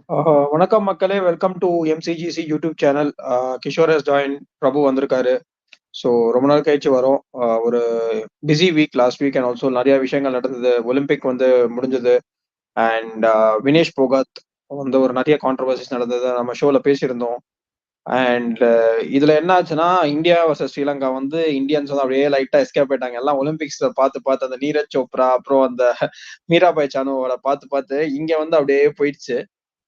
வணக்கம் மக்களே, welcome to MCGC YouTube channel. Kishore has join, Prabhu வந்திருக்காரு. ஸோ ரொம்ப நாள் கழிச்சு வரோம். ஒரு busy week last week, and also நிறைய விஷயங்கள் நடந்தது. ஒலிம்பிக் வந்து முடிஞ்சது, அண்ட் வினேஷ் போகாத் வந்து ஒரு நிறைய கான்ட்ரவர்சிஸ் நடந்தது. நம்ம ஷோல பேசியிருந்தோம். அண்ட் இதுல என்ன ஆச்சுன்னா, இந்தியா வர்சஸ் ஸ்ரீலங்கா வந்து இந்தியன்ஸ் வந்து அப்படியே லைட்டா எஸ்கேப் ஆயிட்டாங்க. எல்லாம் ஒலிம்பிக்ஸ்ல பார்த்து அந்த நீரஜ் சோப்ரா, அப்புறம் அந்த மீராபாய் சானுவோட பார்த்து இங்க வந்து அப்படியே போயிடுச்சு.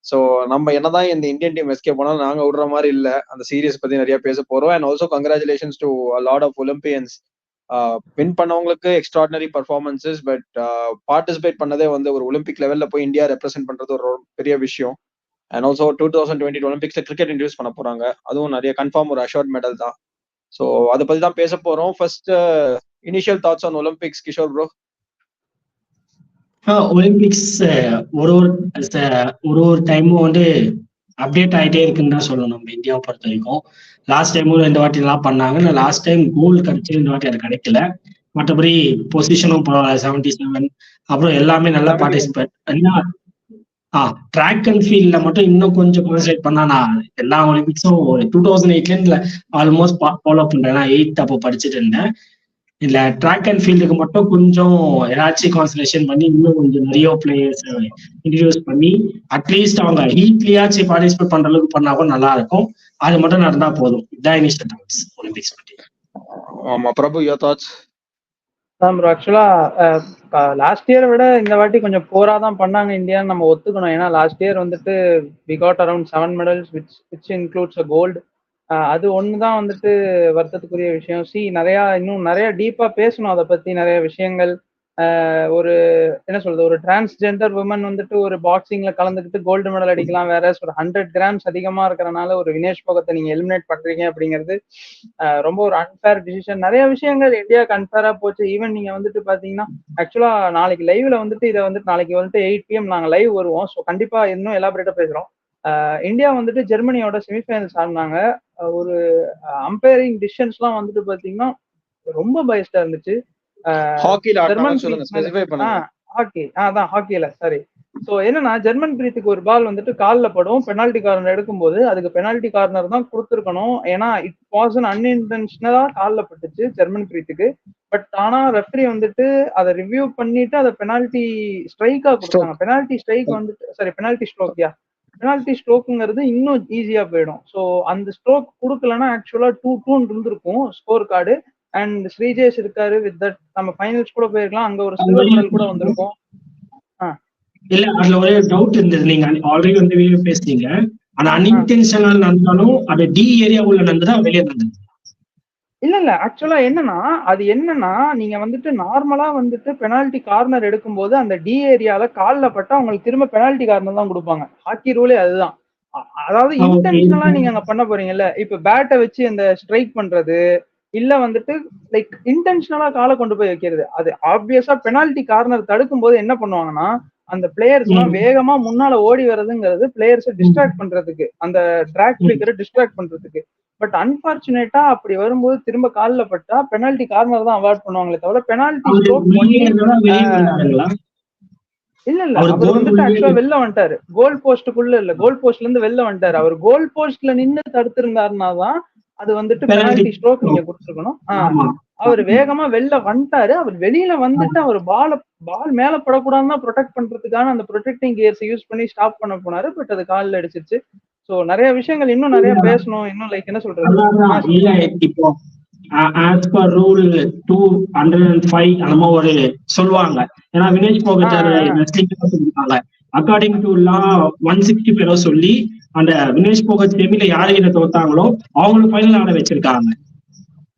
சோ நம்ம என்னதான் இந்த இந்தியன் டீம் எஸ்கே போனாலும் நாங்க விடுற மாதிரி இல்ல. அந்த சீரீஸ் பத்தி நிறைய பேச போறோம். And also congratulations to lot of Olympians. Win பண்ணவங்களுக்கு எக்ஸ்ட்ராடினரி பர்ஃபார்மன்சஸ், பட் பார்ட்டிசிபேட் பண்ணதே வந்து ஒரு ஒலிம்பிக் லெவல்ல போய் இந்தியா ரெப்ரசென்ட் பண்றது ஒரு பெரிய விஷயம். அண்ட் ஆல்சோ 2020 ஒலிம்பிக்ஸ்ல கிரிக்கெட் இன்ட்ரடியூஸ் பண்ண போறாங்க. அதுவும் நிறைய கன்ஃபார்ம் ஒரு அஷோர்ட் மெடல் தான். ஸோ அதை பத்தி தான் பேச போறோம். First initial thoughts on Olympics, Kishore bro. Olympics ஒரு ஒரு டைமும் வந்து அப்டேட் ஆகிட்டே இருக்குன்னு தான் சொல்லணும். நம்ம இந்தியாவை பொறுத்த வரைக்கும் லாஸ்ட் டைமும் 2 வாட்டி எல்லாம் பண்ணாங்க. லாஸ்ட் டைம் கோல்டு கிடைச்சி 2 வாட்டி அது கிடைக்கல. மற்றபடி பொசிஷனும் 77, அப்புறம் எல்லாமே நல்லா பார்ட்டிசிபேட். ட்ராக் அண்ட் ஃபீல்ட்ல மட்டும் இன்னும் கொஞ்சம் கான்சன்ட்ரேட் பண்ணா நான் எல்லா ஒலிம்பிக்ஸும் 2008 ஆல்மோஸ்ட் ஃபாலோ பண்றேன். 8 அப்போ படிச்சுட்டு இருந்தேன். இல்ல ட்ராக் அண்ட் ஃபீல்டுக்கு மட்டும் கொஞ்சம் ஏதாச்சும் கான்சன்ட்ரேஷன் பண்ணி இன்னும் கொஞ்சம் நிறைய பிளேயர்ஸ் இன்ட்ரடியூஸ் பண்ணி அட்லீஸ்ட் அவங்க ஹீட்லயாச்சும் பார்ட்டிசிபேட் பண்ற அளவுக்கு பண்ணா கூட நல்லா இருக்கும். அது மட்டும் நடந்தா போதும். இதான் இனிஷியல் தாட்ஸ் ஒலிம்பிக்ஸ் பத்தி. ஆமா பிரபு, யுவர் தாட்ஸ்? ஆக்சுவலா லாஸ்ட் இயரை விட இந்த வாட்டி கொஞ்சம் போரா தான் பண்ணாங்க இந்தியான்னு நம்ம ஒத்துக்கணும். ஏன்னா லாஸ்ட் இயர் வந்துட்டு we got around 7 medals which includes a gold. அது ஒண்ணுதான் வந்துட்டு வருத்தத்துக்குரிய விஷயம். இன்னும் நிறைய டீப்பா பேசணும் அதை பத்தி நிறைய விஷயங்கள். ஒரு என்ன சொல்றது, ஒரு டிரான்ஸ்ஜெண்டர் உமன் வந்துட்டு ஒரு பாக்ஸிங்ல கலந்துக்கிட்டு கோல்டு மெடல் அடிக்கலாம். வேற ஒரு 100 கிராம்ஸ் அதிகமா இருக்கிறனால ஒரு வினேஷ் போகத்தை நீங்க எலிமினேட் பண்றீங்க அப்படிங்கிறது ரொம்ப ஒரு அன்பேர் டிசிஷன். நிறைய விஷயங்கள் இந்தியாவுக்கு அன்பேரா போச்சு. ஈவன் நீங்க வந்துட்டு பாத்தீங்கன்னா ஆக்சுவலா நாளைக்கு லைவ்ல வந்துட்டு இதை வந்துட்டு நாளைக்கு வந்துட்டு 8 PM நாங்க லைவ் வருவோம். ஸோ கண்டிப்பா இன்னும் எலாபரேட்டா பேசுறோம். இந்தியா வந்துட்டு ஜெர்மனியோட செமிஃபைனல்ஸ் ஆடினாங்க. ஒரு அம்பையரிங் டிசிஷன்ஸ்லாம் வந்துட்டு பாத்தீங்கன்னா ரொம்ப பயஸ்டா இருந்துச்சு. ஹாக்கில சாரி. சோ என்னன்னா, ஜெர்மன் பிரீத்துக்கு ஒரு பால் வந்துட்டு கால்ல படும். பெனால்டி கார்னர் எடுக்கும்போது அதுக்கு பெனால்டி கார்னர் தான் கொடுத்துருக்கணும். ஏன்னா இட் வாஸ் அன் அன்இன்டென்ஷனலா கால்ல பட்டுச்சு ஜெர்மன் பிரீத்துக்கு. பட் ஆனா ரெஃபரி வந்துட்டு அதை ரிவ்யூ பண்ணிட்டு அதை பெனால்டி ஸ்ட்ரைக்கா கொடுத்தாங்க. பெனால்டி ஸ்ட்ரைக் வந்துட்டு சாரி பெனால்டி ஸ்ட்ரோக்யா பெனால்டி ஸ்ட்ரோக்குங்கிறது இன்னும் ஈஸியா போயிடும். ஸோ அந்த ஸ்ட்ரோக் கொடுக்கலன்னா ஆக்சுவலா 2-2 இருந்திருக்கும் ஸ்கோர் கார்டு. அண்ட் ஸ்ரீஜேஷ் இருக்காரு வித் தட். நம்ம ஃபைனல்ஸ் கூட போயிருக்கலாம். அங்க ஒரு சில்வர் மெடல் கூட வந்திருக்கும். இல்ல அதுல ஒரே டவுட் இருந்தது. நீங்க ஆல்ரெடி வந்து வீடியோ பேசுறீங்க. ஆனா அன்இன்டென்ஷனல் நடந்தாலும் அது டி ஏரியா உள்ள நடந்ததா வெளியே நடந்தது? இல்ல ஆக்சுவலா என்னன்னா நீங்க வந்துட்டு நார்மலா வந்துட்டு பெனால்டி கார்னர் எடுக்கும்போது அந்த டி ஏரியால கால்ல பட்டா உங்களுக்கு திரும்ப பெனால்டி கார்னர் தான் கொடுப்பாங்க. ஹாக்கி ரூலே அதுதான். அதாவது இன்டென்ஷனலா நீங்க அங்க பண்ண போறீங்கல்ல. இப்ப பேட்டை வச்சு அந்த ஸ்ட்ரைக் பண்றது இல்ல வந்துட்டு லைக் இன்டென்ஷனலா காலை கொண்டு போய் வைக்கிறது. அது ஆப்வியஸா பெனால்டி கார்னர் தடுக்கும் போது என்ன பண்ணுவாங்கன்னா, அந்த பிளேயர்ஸ் எல்லாம் வேகமா முன்னால ஓடி வர்றதுங்கிறது பிளேயர்ஸை டிஸ்ட்ராக்ட் பண்றதுக்கு, அந்த ட்ராக் பிளிக்கரை டிஸ்ட்ராக்ட் பண்றதுக்கு. பட் அன்பார்ச்சுனேட்டா அப்படி வரும்போது திரும்ப காலில் பட்டா பெனால்டி கார்னர் தான் அவாய்ட் பண்ணுவாங்களே தவிர பெனால்டி ஸ்ட்ரோக் பண்ணி இல்ல அவர் வந்துட்டு ஆக்சுவலா வெளில வந்துட்டாரு. கோல் போஸ்டுக்குள்ள இல்ல, கோல் போஸ்ட்ல இருந்து வெளில வந்துட்டாரு. அவர் கோல் போஸ்ட்ல நின்று தடுத்திருந்தாருன்னா தான் அது வந்துட்டு பெனால்டி ஸ்ட்ரோக் நீங்க கொடுத்துருக்கணும். அவர் வேகமா வெளில வந்துட்டாரு. அவர் வெளியில வந்துட்டு அவர் பால் மேல படக்கூடாதுன்னா ப்ரொடெக்ட் பண்றதுக்கான அந்த ப்ரொடெக்டிங் கியர்ஸ் யூஸ் பண்ணி ஸ்டாப் பண்ண போனாரு. பட் அது காலில் அடிச்சிருச்சு. சோ நிறைய விஷயங்கள் இன்னும் நிறைய பேசணும். இன்னும் லைக் என்ன சொல்றது, இப்போ as per rule 205 அந்த ஒரு சொல்லுவாங்க. ஏன்னா வினேஷ் போகத்தர் சொல்லிருக்காங்க அக்கார்டிங் டு லா 165 சொல்லி அந்த வினேஷ் போகத் செமில யாருகிட்ட தோத்தாங்களோ அவங்களுக்கு ஃபைனல் ஆட வச்சிருக்காங்க.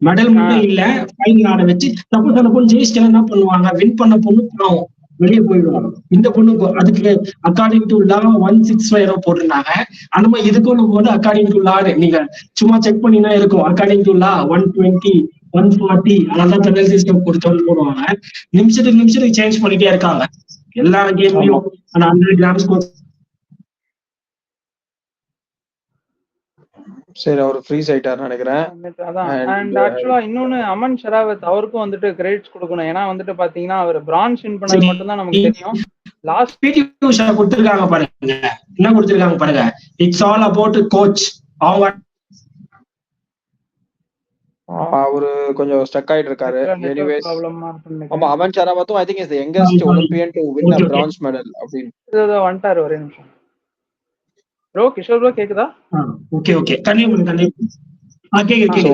மெடல் மட்டும் இல்ல, ஃபைனல் ஆட வச்சு சப்போஸ் அந்த பொண்ணு ஜெயிச்சிட்டா என்ன பண்ணுவாங்க, வின் பண்ண பொண்ணு பாவம் வெளியே போயிடுவாங்க. இந்த பொண்ணு அதுக்கு அக்கார்டிங் டு லா 165 போட்டிருந்தாங்க. அந்த மாதிரி இதுக்கு போது அக்கார்டிங் டு லா நீங்க சும்மா செக் பண்ணினா இருக்கும். அக்கார்டிங் டு லா 120 140 அதெல்லாம் பெனல்டி ஸ்டோப் கொடுத்தோன்னு போடுவாங்க. நிமிஷத்துக்கு சேஞ்ச் பண்ணிட்டே இருக்காங்க எல்லா கேம்லயும். ஆனா 100 கிராம்ஸ் சரி, அவர் ஃப்ரீஸ் ஆயிட்டாருன்னு நினைக்கிறேன். அதான். And அண்ட் ஆக்சுவலா இன்னொன்னு அமன் ஷராவத் அவருக்கும் வந்துட்டு கிரெடிட்ஸ் கொடுக்கணும். ஏன்னா வந்துட்டு பாத்தீங்கன்னா அவர் பிரான்ஸ் வின் பண்ணது சரி, மட்டும் தான் நமக்கு தெரியும். லாஸ்ட் பிடி உஷா கொடுத்திருக்காங்க பாருங்க, என்ன கொடுத்திருக்காங்க பாருங்க. It's all about coach. அவங்க அவரு கொஞ்சம் ஸ்டக் ஆயிட்டு இருக்காரு. எனிவேஸ், ப்ராப்ளமா ஆமா, அமன் ஷராவத்தும் I think is the youngest Olympian to win a bronze medal அப்படின்னு. வந்துட்டாரு. ஒரே நிமிஷம் ப்ரோ. கிஷோர் ப்ரோ கேக்குதா? ஓகே ஓகே, கண்டிப்பா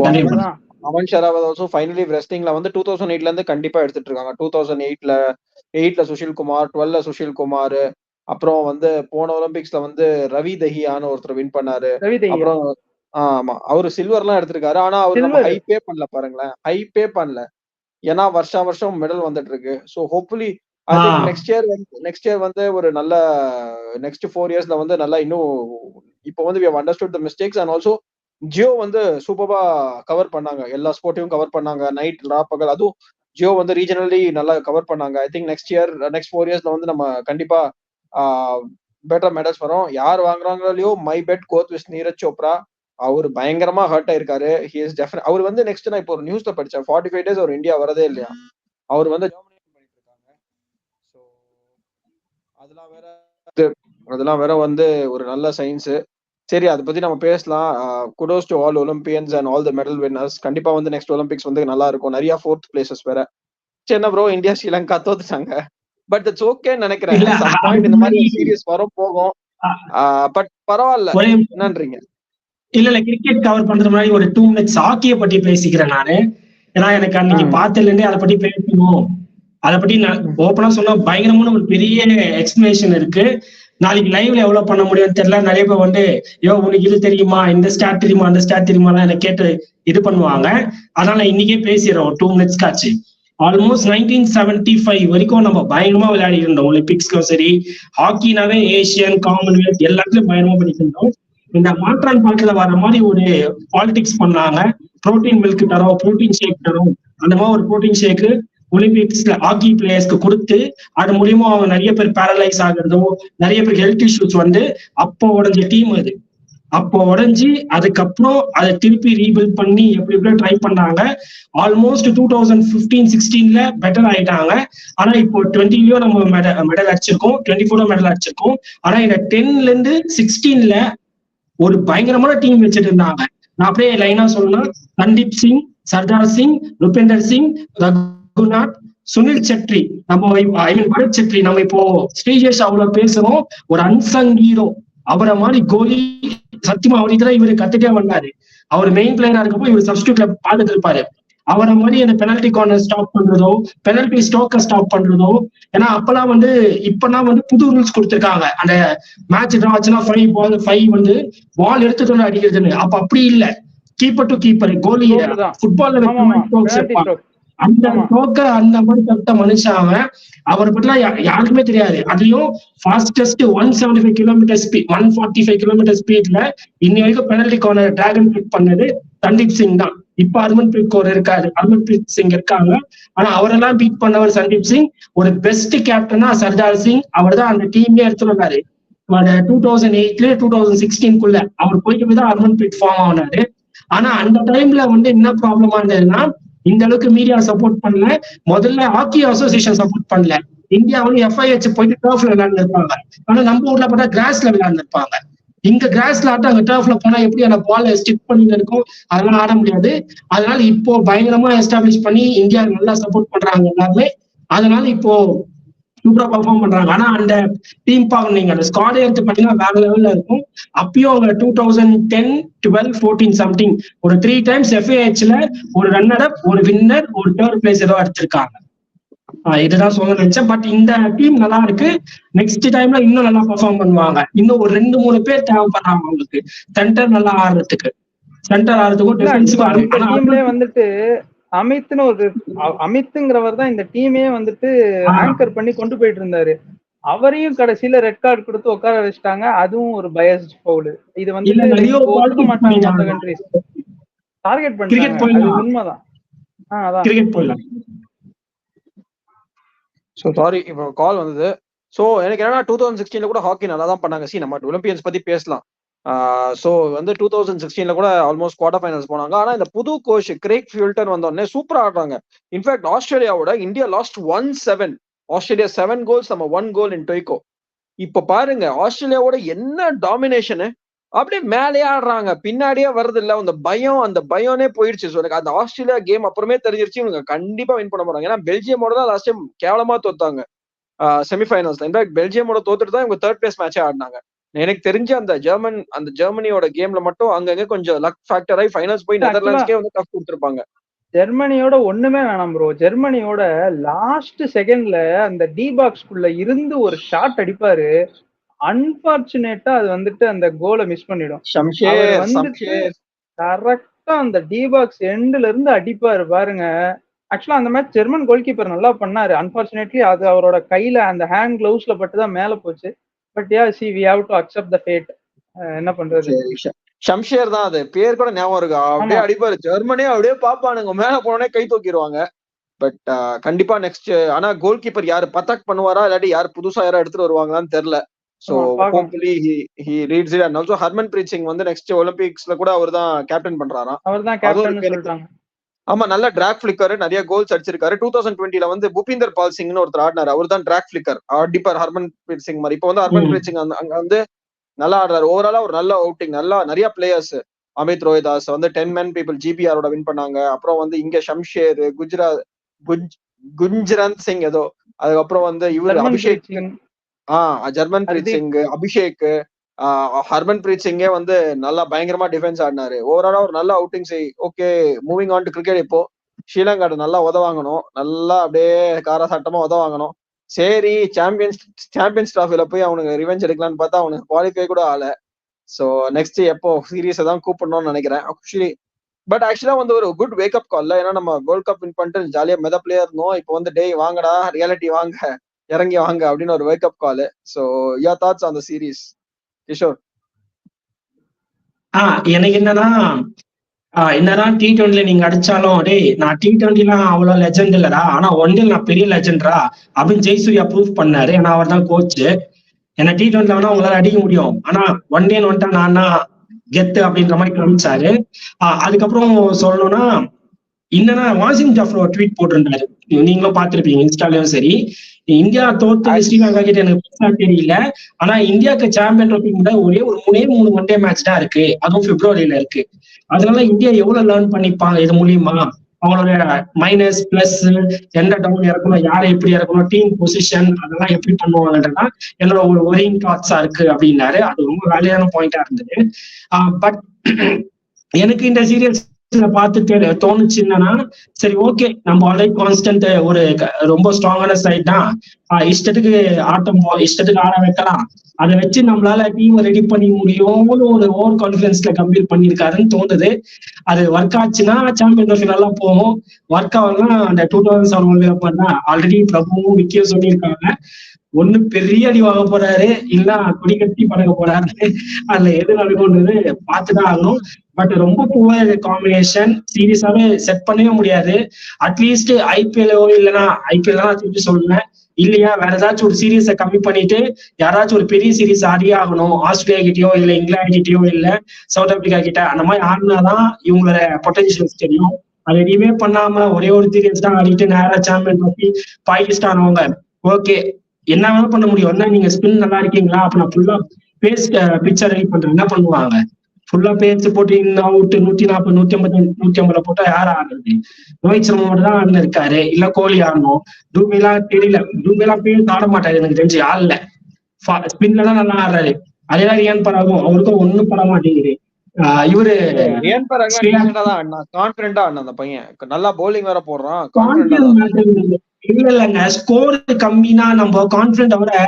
கண்டிப்பா. அமன் ஷராவத் ஆல்சோ ஃபைனலி ரெஸ்லிங்ல வந்து 2008ல இருந்து கண்டிப்பா எடுத்துட்டு இருக்காங்க. 2008ல சுஷில் குமார், 12ல சுஷில் குமார், அப்புறம் வந்து போன ஒலிம்பிக்ஸ்ல வந்து ரவி தஹியான்னு ஒருத்தர் வின் பண்ணாரு. அப்புறம் ஆமா, அவரு சில்வர்லாம் எடுத்திருக்காரு. ஆனா அவரு நம்ம ஹைப்பே பண்ணல பாருங்களேன், ஹைப்பே பண்ணல. ஏன்னா வருஷம் மெடல் வந்துட்டு இருக்கு. So hopefully I think next year வந்து ஒரு நல்ல நெக்ஸ்ட் 4 இயர்ஸ்ல வந்து நல்லா இன்னும் இப்போ வந்து we have understood the mistakes and also Jio வந்து சூப்பரா கவர் பண்ணாங்க. எல்லா ஸ்போர்ட்டையும் கவர் பண்ணாங்க. நைட் பகல் அதுவும் ஜியோ வந்து ரீஜனலி நல்லா கவர் பண்ணாங்க. ஐ திங்க் நெக்ஸ்ட் 4 இயர்ஸ்ல வந்து நம்ம கண்டிப்பா பெட்டர் மெடல்ஸ் வரும். யார் வாங்குறாங்களோ இல்லையோ, my bet goes with Neeraj Chopra. அவர் பயங்கரமா ஹர்ட் ஆயிருக்காரு. அவர் வந்து நெக்ஸ்ட் நான் இப்போ ஒரு நியூஸ்ல படிச்சேன், 45 டேஸ் அவர் இந்தியா வரதே இல்லையா. அவர் வந்து பண்ணிட்டு இருக்காங்க. ஸோ அதெல்லாம் வேற வந்து ஒரு நல்ல சயின்ஸ். சரி, அதை பத்தி நம்ம பேசலாம். Kudos to all Olympians and all the medal winners. கண்டிப்பா வந்து நெக்ஸ்ட் ஒலிம்பிக்ஸ் வந்து நல்லா இருக்கும். நிறைய 4th பிளேசஸ் வேற. என்ன ப்ரோ, இந்தியா ஸ்ரீலங்கா தோத்துட்டாங்க. பட் இட்ஸ் ஓகேன்னு நினைக்கிறேன். சம் பாயிண்ட் இந்த மாதிரி சீரியஸ் வரும் போகும். பட் பரவாயில்ல. என்னன்றீங்க? இல்ல கிரிக்கெட் கவர் பண்ற மாதிரி ஒரு 2 minutes ஹாக்கியை பத்தி பேசிக்கிறேன் நானு. ஏன்னா எனக்கு அன்னைக்கு பார்த்ததுல இருந்தே அதை பத்தி பேசணும். அதை பத்தி நான் ஓப்பனா சொன்னா பயங்கரமான ஒரு பெரிய எக்ஸ்பிளேஷன் இருக்கு. நாளைக்கு லைவ்ல எவ்வளவு பண்ண முடியும்னு தெரியல. நிறைய பேர் வந்து உனக்கு இது தெரியுமா, இந்த ஸ்டாட் தெரியுமா, அந்த ஸ்டாட் தெரியுமா எனக்கு கேட்டு இது பண்ணுவாங்க. அதனால இன்னைக்கே பேசிடுறோம் ஒரு 2 minutes காச்சு. ஆல்மோஸ்ட் 1975 வரைக்கும் நம்ம பயங்கரமா விளையாடி இருந்தோம். ஒலிம்பிக்ஸ்க்கும் சரி, ஹாக்கினாவே ஏசியன், காமன்வெல்த் எல்லாத்துலயும் பயங்கரமா பண்ணிட்டு இருந்தோம். இந்த மாற்றான் பாட்டுல வர மாதிரி ஒரு பாலிடிக்ஸ் பண்ணாங்க. புரோட்டீன் மில்க் தரோம், புரோட்டீன் ஷேக் தரோம். அந்த மாதிரி ஒரு புரோட்டீன் ஷேக்கு ஒலிம்பிக்ஸ்ல ஹாக்கி பிளேயர்ஸ்க்கு கொடுத்து அது மூலியமா அவங்க நிறைய பேர் பேரலைஸ் ஆகுறதும், நிறைய பேர் ஹெல்த் இஷ்யூஸ் வந்து அப்போ உடஞ்ச டீம் அது. அப்போ உடஞ்சி அதுக்கப்புறம் அதை திருப்பி ரீபில்ட் பண்ணி எப்படி ட்ரை பண்ணாங்க. ஆல்மோஸ்ட் 2015-16ல பெட்டர் ஆயிட்டாங்க. ஆனா இப்போ 20லயும் நம்ம மெடல் அடிச்சிருக்கோம், 24 மெடல் அடிச்சிருக்கோம். ஆனா இந்த 10ல இருந்து 16ல ஒரு பயங்கரமான டீம் வச்சுட்டு இருந்தாங்க. நான் அப்படியே லைனா சொல்லணும், சந்தீப் சிங், சர்தார் சிங், ருபேந்தர் சிங், ரகுநாத், சுனில் செட்ரி, நம்ம பரத் செட்ரி. நம்ம இப்போ ஸ்ரீஜேஷ் அவ்வளவு பேசுறோம், ஒரு அன்சங் ஹீரோ. அவரை மாதிரி கோலி சத்தியமா அவர் இதுல இவரு கத்துட்டே வந்தாரு. அவர் மெயின் பிளேயரா இருக்கப்போ இவர் சப்ஸ்டியூட்ல பாத்துட்டு இருப்பாரு. அவரை மாதிரி அந்த பெனல்டி கார்னர் ஸ்டாப் பண்றதோ, பெனல்டி ஸ்டோக்கை ஸ்டாப் பண்றதோ. ஏன்னா அப்பெல்லாம் வந்து இப்பெல்லாம் வந்து புது ரூல்ஸ் கொடுத்திருக்காங்க. அந்த மேட்ச் டிரா ஆச்சுன்னா 5 வந்து பால் எடுத்துட்டு வந்து அடிக்கிறதுன்னு. அப்ப அப்படி இல்ல, கீப்பர் டு கீப்பர். கோலி ஃபுட்பால்ல அந்த ஸ்டோக்கை அந்த மாதிரி கட்ட மனுஷன் அவரை பத்தி யாருக்குமே தெரியாது. அதுலயும் ஃபாஸ்டஸ்ட் 175 கிலோமீட்டர் ஸ்பீட், 145 கிலோமீட்டர் ஸ்பீட்ல இன்னி வரைக்கும் பெனல்டி கார்னர் டிராகன் பிக் பண்ணது சந்தீப் சிங் தான். இப்ப ஹர்மன்பிரீத் கௌர் இருக்காரு, ஹர்மன்பிரீத் சிங் இருக்காங்க. ஆனா அவரெல்லாம் பீட் பண்ணவர் சந்தீப் சிங். ஒரு பெஸ்ட் கேப்டனா சர்தார் சிங், அவர் தான் அந்த டீம்லயே எடுத்துட்டு வந்தாரு. 2008ல 2016க்குள்ள அவர் போயிட்டு போய் தான் ஹர்மன்பிரீத் ஃபார்ம் ஆனாரு. ஆனா அந்த டைம்ல வந்து என்ன ப்ராப்ளமா இருந்ததுன்னா, இந்த அளவுக்கு மீடியா சப்போர்ட் பண்ணல. முதல்ல ஹாக்கி அசோசியேஷன் சப்போர்ட் பண்ணல. இந்தியா வந்து FIH போயிட்டு டர்ஃப்ல விளையாண்டு இருப்பாங்க. ஆனா நம்ம ஊர்ல பார்த்தா கிராஸ்ல விளையாண்டு இருப்பாங்க. இங்க கிராஸ்ல ஆட்டா அங்க டர்ஃப்ல போனா எப்படி அந்த பால் ஸ்டிக் பண்ணி இருக்கும், அதெல்லாம் ஆட முடியாது. அதனால இப்போ பயங்கரமா எஸ்டாப்ளிஷ் பண்ணி இந்தியா நல்லா சப்போர்ட் பண்றாங்க எல்லாருமே. அதனால இப்போ சூப்பரா பெர்ஃபார்ம் பண்றாங்க. ஆனா அந்த டீம் பாக்க நீங்க அந்த ஸ்குவாட் எடுத்து பாத்தீங்கன்னா வேற லெவல்ல இருக்கும். அப்பயும் அவங்க 2010, 12, 14 சம்திங் ஒரு 3 times FIHல ஒரு ரன்னர் அப், ஒரு வின்னர், ஒரு தேர்ட் பிளேஸ் ஏதோ எடுத்திருக்காங்க. இதுதான் சொல்ல நினைச்சேன். பட் இந்த டீம் நல்லா இருக்கு. நெக்ஸ்ட் டைம்ல இன்னும் நல்லா பெர்ஃபார்ம் பண்ணுவாங்க. இன்னும் ஒரு 2-3 பேர் தேவைப்படுறாங்க அவங்களுக்கு சென்டர் நல்லா ஆடுறதுக்கு. சென்டர் ஆடுறதுக்கும் டிஃபென்ஸுக்கும் வந்துட்டு அமித்னு ஒரு அமித்ங்கிறவர் தான் இந்த டீமே வந்துட்டு ஆங்கர் பண்ணி கொண்டு போயிட்டு இருந்தாரு. அவரையும் கடைசியில ரெட் கார்டு கொடுத்து உட்கார வச்சுட்டாங்க. அதுவும் ஒரு பயஸ்ட் ஃபவுல். இது வந்து ஒதுக்க மாட்டாங்க மற்ற கண்ட்ரிஸ். டார்கெட் பண்றாங்க, அது உண்மைதான். அதான் கிரிக்கெட் போயிடலாம். சோ சாரி, இப்போ கால் வந்தது. சோ எனக்கு என்னன்னா 2016ல கூட ஹாக்கி நல்லா தான் பண்ணாங்க. நம்ம ஒலிம்பியன்ஸ் பத்தி பேசலாம். ஸோ வந்து 2016 கூட ஆல்மோஸ்ட் குவார்டர் ஃபைனல்ஸ் போனாங்க. ஆனா இந்த புது கோச் கிரேக் ஃபியூல்டன் வந்தோடனே சூப்பரா ஆடுறாங்க. இன்ஃபேக்ட் ஆஸ்திரேலியாவோட இந்தியா லாஸ்ட் 1-7. ஆஸ்திரேலியா 7 கோல்ஸ், நம்ம 1 கோல் இன் டொய்கோ. இப்ப பாருங்க ஆஸ்திரேலியாவோட என்ன டாமினேஷனு, அப்படியே மேலேயே ஆடுறாங்க, பின்னாடியே வருது இல்ல. அந்த பயமே போயிடுச்சு. ஸோ எனக்கு அந்த ஆஸ்திரேலியா கேம் அப்புறமே தெரிஞ்சிருச்சு இவங்க கண்டிப்பா வின் பண்ண போறாங்க. ஏன்னா பெல்ஜியமோட தான் லாஸ்ட் டைம் கேவலமா தோத்தாங்க செமிஃபைனல்ஸ்ல. இன்ஃபேக்ட் பெல்ஜியமோட தோத்துட்டு தான் இவங்க தேர்ட் பிளேஸ் மேட்சே ஆடினாங்க. எனக்கு தெரிஞ்சு அந்த ஜெர்மனியோட கேம்ல மட்டும் அங்கங்க கொஞ்சம் லக் ஃபேக்டர் ஆகி ஃபைனல்ஸ் போய் Actually, நெதர்லாண்ட்ஸ்க்கே வந்து டஃப் கொடுத்துருப்பாங்க. ஜெர்மனியோட ஒண்ணுமே வேணாம் ப்ரோ. ஜெர்மனியோட லாஸ்ட் செகண்ட்ல அந்த டி பாக்ஸ்குள்ள இருந்து ஒரு ஷாட் அடிப்பாரு. அன்பார்ச்சுனேட்டா அது வந்துட்டு அந்த கோலை மிஸ் பண்ணிடும். அவர் ஷம்ஷேர் வந்துட்டு ஷம்ஷேர் கரெக்டா அந்த டி பாக்ஸ் எண்ட்ல இருந்து அடிப்பாரு பாருங்க. ஆக்சுவலா அந்த மேட்ச் ஜெர்மன் கோல் கீப்பர் நல்லா பண்ணாரு. அன்பார்ச்சுனேட்லி அது அவரோட கையில அந்த ஹேண்ட் கிளவுஸ்ல பட்டு தான் மேல போச்சு. But yeah see we have to accept the fate. என்ன பண்றது? சரி, ஷம்ஷேர் தான் அது பேர் கூட ஞாபகம் இருக்கா? அப்படியே ஆமா. அடிப்பாரு. ஜெர்மனியே அப்படியே பாப்பானுங்க, மேல போனோடனே கை தூக்கிடுவாங்க. பட் கண்டிப்பா நெக்ஸ்ட் ஆனா கோல் கீப்பர் யாரு பத்தாக் பண்ணுவாரா இல்லாட்டி யார் புதுசா யாரா எடுத்துட்டு வருவாங்களான்னு தெரியல. சோ ஆமா, பார்க்கணும். Hopefully he reads it. And also Harmanpreet Singh வந்து நெக்ஸ்ட் ஒலிம்பிக்ஸ்ல கூட அவர் தான் கேப்டன் பண்றாராம். அவர் தான் அதுவும் கேப்டன் இருக்கு எனக்கு. சொல்லிட்டாங்க. ஆமா, நல்ல டிராக் ஃபிளிக்கர், நிறைய கோல்ஸ் அடிச்சிருக்காரு. 2020ல வந்து புபிந்தர் பால் சிங்னு ஒருத்தர் ஆடினாரு. அவர் தான் டிராக் ஃபிளிக்கர் அடிப்பார் ஹர்மன்பிரீத் சிங் மாதிரி. இப்போ வந்து ஹர்மன்பிரீத் சிங் அங்க வந்து நல்லா ஆடுறாரு. ஓவராலா ஒரு நல்ல அவுட்டிங், நல்லா நிறைய பிளேயர்ஸ். அமித் ரோஹிதாஸ் வந்து 10 men people ஜிபிஆரோட வின் பண்ணாங்க. அப்புறம் வந்து இங்க ஷம்ஷேர், குஜ்ரந்த் சிங் ஏதோ, அதுக்கப்புறம் வந்து இவரு ஜெர்மன்பிரீத் அபிஷேக், சிங், ஜர்மன்பிரீத் ஹர்தீப். சிங், அபிஷேக், ஹர்மன்பிரீத் சிங்கே வந்து நல்லா பயங்கரமா டிஃபென்ஸ் ஆடினாரு. ஓவராலா ஒரு நல்ல outing. Okay, moving on to cricket. இப்போ ஸ்ரீலங்காட்ட நல்லா உதவாங்கணும், நல்லா அப்படியே காரசாட்டமா உதவாங்கணும். சரி, சாம்பியன்ஸ் டிராஃபில போய் அவனுக்கு ரிவெஞ்ச் எடுக்கலான்னு பார்த்தா அவனுக்கு குவாலிஃபை கூட ஆகல. சோ நெக்ஸ்ட் எப்போ சீரீஸை தான் கூப்பிடணும்னு நினைக்கிறேன் ஆக்சுவலி. பட் ஆக்சுவலா வந்து ஒரு குட் வேக்கப் கால். ஏன்னா நம்ம வேர்ல்ட் கப் வின் பண்ணிட்டு ஜாலியா மெத பிளேயர் இருந்தோம். இப்போ வந்து டேய் வாங்கடா, ரியாலிட்டி வாங்க, இறங்கி வாங்க அப்படின்னு ஒரு wake up call. So your thoughts on the series Kishore? எனக்கு என்னதான் T20 நீங்க அடிச்சாலும், டேய் நான் T20 அவ்வளவு லெஜெண்ட் இல்லடா, ஆனா ஒன்டே நான் பெரிய லெஜெண்டா அப்படின்னு ஜெய்சூர்யா ப்ரூவ் பண்ணாரு. ஏன்னா அவர் தான் கோச். ஏன்னா T20 வேணா உங்களால அடிக்க முடியும், ஆனா ஒன் டேன்னு வந்துட்டா நான் தான் கெத்து அப்படின்ற மாதிரி காமிச்சாரு. அதுக்கப்புறம் சொல்லணும்னா என்னன்னா வாசிம் ஜாஃபர் ஒரு ட்வீட் போட்டிருந்தாரு, நீங்களும் பார்த்திருப்பீங்க இன்ஸ்டாலயும் சரி. இந்தியா தோத்து ஸ்ரீலங்கா கிட்ட எனக்கு பெருசா தெரியல, ஆனா இந்தியாவுக்கு சாம்பியன் ட்ரோஃபி கூட ஒரே ஒரு 3 ஒன் டே மேட்ச் தான் இருக்கு, அதுவும் பிப்ரவரியில இருக்கு. அதனால இந்தியா எவ்வளவு லேர்ன் பண்ணிப்பாங்க இது மூலியமா, அவங்களோட மைனஸ் பிளஸ், எந்த டவுன் இறக்கணும், யாரை எப்படி இறக்கணும், டீம் பொசிஷன் அதெல்லாம் எப்படி பண்ணுவாங்கன்றதா என்னோட ஒரு ஒரிங் தாட்ஸா இருக்கு அப்படின்னாரு. அது ரொம்ப வேலையான பாயிண்டா இருந்தது. பட் எனக்கு இந்த சீரியல்ஸ் பார்த்து தோணுச்சு என்னன்னா, சரி ஓகே, நம்ம ஆல்ரெடி கான்ஸ்டன்ட் ஒரு ரொம்ப ஸ்ட்ராங்கான சைட் தான், இஷ்டத்துக்கு இஷ்டத்துக்கு ஆட வைக்கலாம், அதை வச்சு நம்மளால டீம் ரெடி பண்ணி முடியும்னு ஒரு ஓவர் கான்பிடன்ஸ்ல கம்பீர் பண்ணிருக்காருன்னு தோணுது. அது ஒர்க் ஆச்சுன்னா சாம்பியன் ட்ரோஃபி நல்லா போகும். ஒர்க் ஆகலாம் அந்த 2007 வேர்ல்ட் கப் பண்ணா ஆல்ரெடி பிரபுவும் விக்கியும் சொல்லியிருக்காங்க, ஒண்ணு பெரிய அடி வாங்க போறாரு, இல்ல கொடி கட்டி பழக போறாரு. அதுல எது நடக்கும்ன்றது பார்த்துதான் ஆகணும். பட் ரொம்ப புவர் காம்பினேஷன், சீரியஸாவே செட் பண்ணவே முடியாது. அட்லீஸ்ட் ஐபிஎல் இல்லைன்னா ஐபிஎல் தான் திருப்பி சொல்றேன், இல்லையா வேற ஏதாச்சும் ஒரு சீரீஸை கம்மி பண்ணிட்டு யாராச்சும் ஒரு பெரிய சீரீஸ் ஆடியே ஆகணும். ஆஸ்திரேலியா கிட்டயோ இல்ல இங்கிலாந்து கிட்டயோ இல்ல சவுத் ஆப்பிரிக்கா கிட்ட, அந்த மாதிரி ஆடினாதான் இவங்களோட பொட்டன்ஷியல்ஸ் தெரியும். அது எதுவுமே பண்ணாம ஒரே ஒரு சீரீஸ் தான் ஆடிட்டு நேரா சாம்பியன் ட்ரோஃபி பாகிஸ்தான் ஆனவங்க ஓகே என்ன வேணா பண்ண முடியும். என்ன நீங்க ஸ்பின் நல்லா இருக்கீங்களா, அப்ப நான் ஃபுல்லா பேஸ் பிக்சர் ரெடி பண்றேன், என்ன பண்ணுவாங்க, ஃபுல்லா பேஸ் போட்டு அவுட் 140 150 போட்டா யார் ஆடுறது? ரோஹித் சர்மா மட்டும் தான் ஆடுன்னு இருக்காரு, இல்ல கோலி ஆடணும். டூபேலாம் தெரியல, டூபேலாம் பேஸ் ஆட மாட்டாரு எனக்கு தெரிஞ்சு, ஆடல ஸ்பின்ல தான் நல்லா ஆடுறாரு. அதேதான் ரியான் பராகும், அவருக்கும் ஒண்ணும் பட மாட்டேங்குது. இவரு கான்பிடண்டா அந்த பையன் நல்லா பவுலிங் வேற போடுறான். இல்லங்க, ஸ்கோர் கம்மினா நம்ம கான்பிடன்ட் அவரை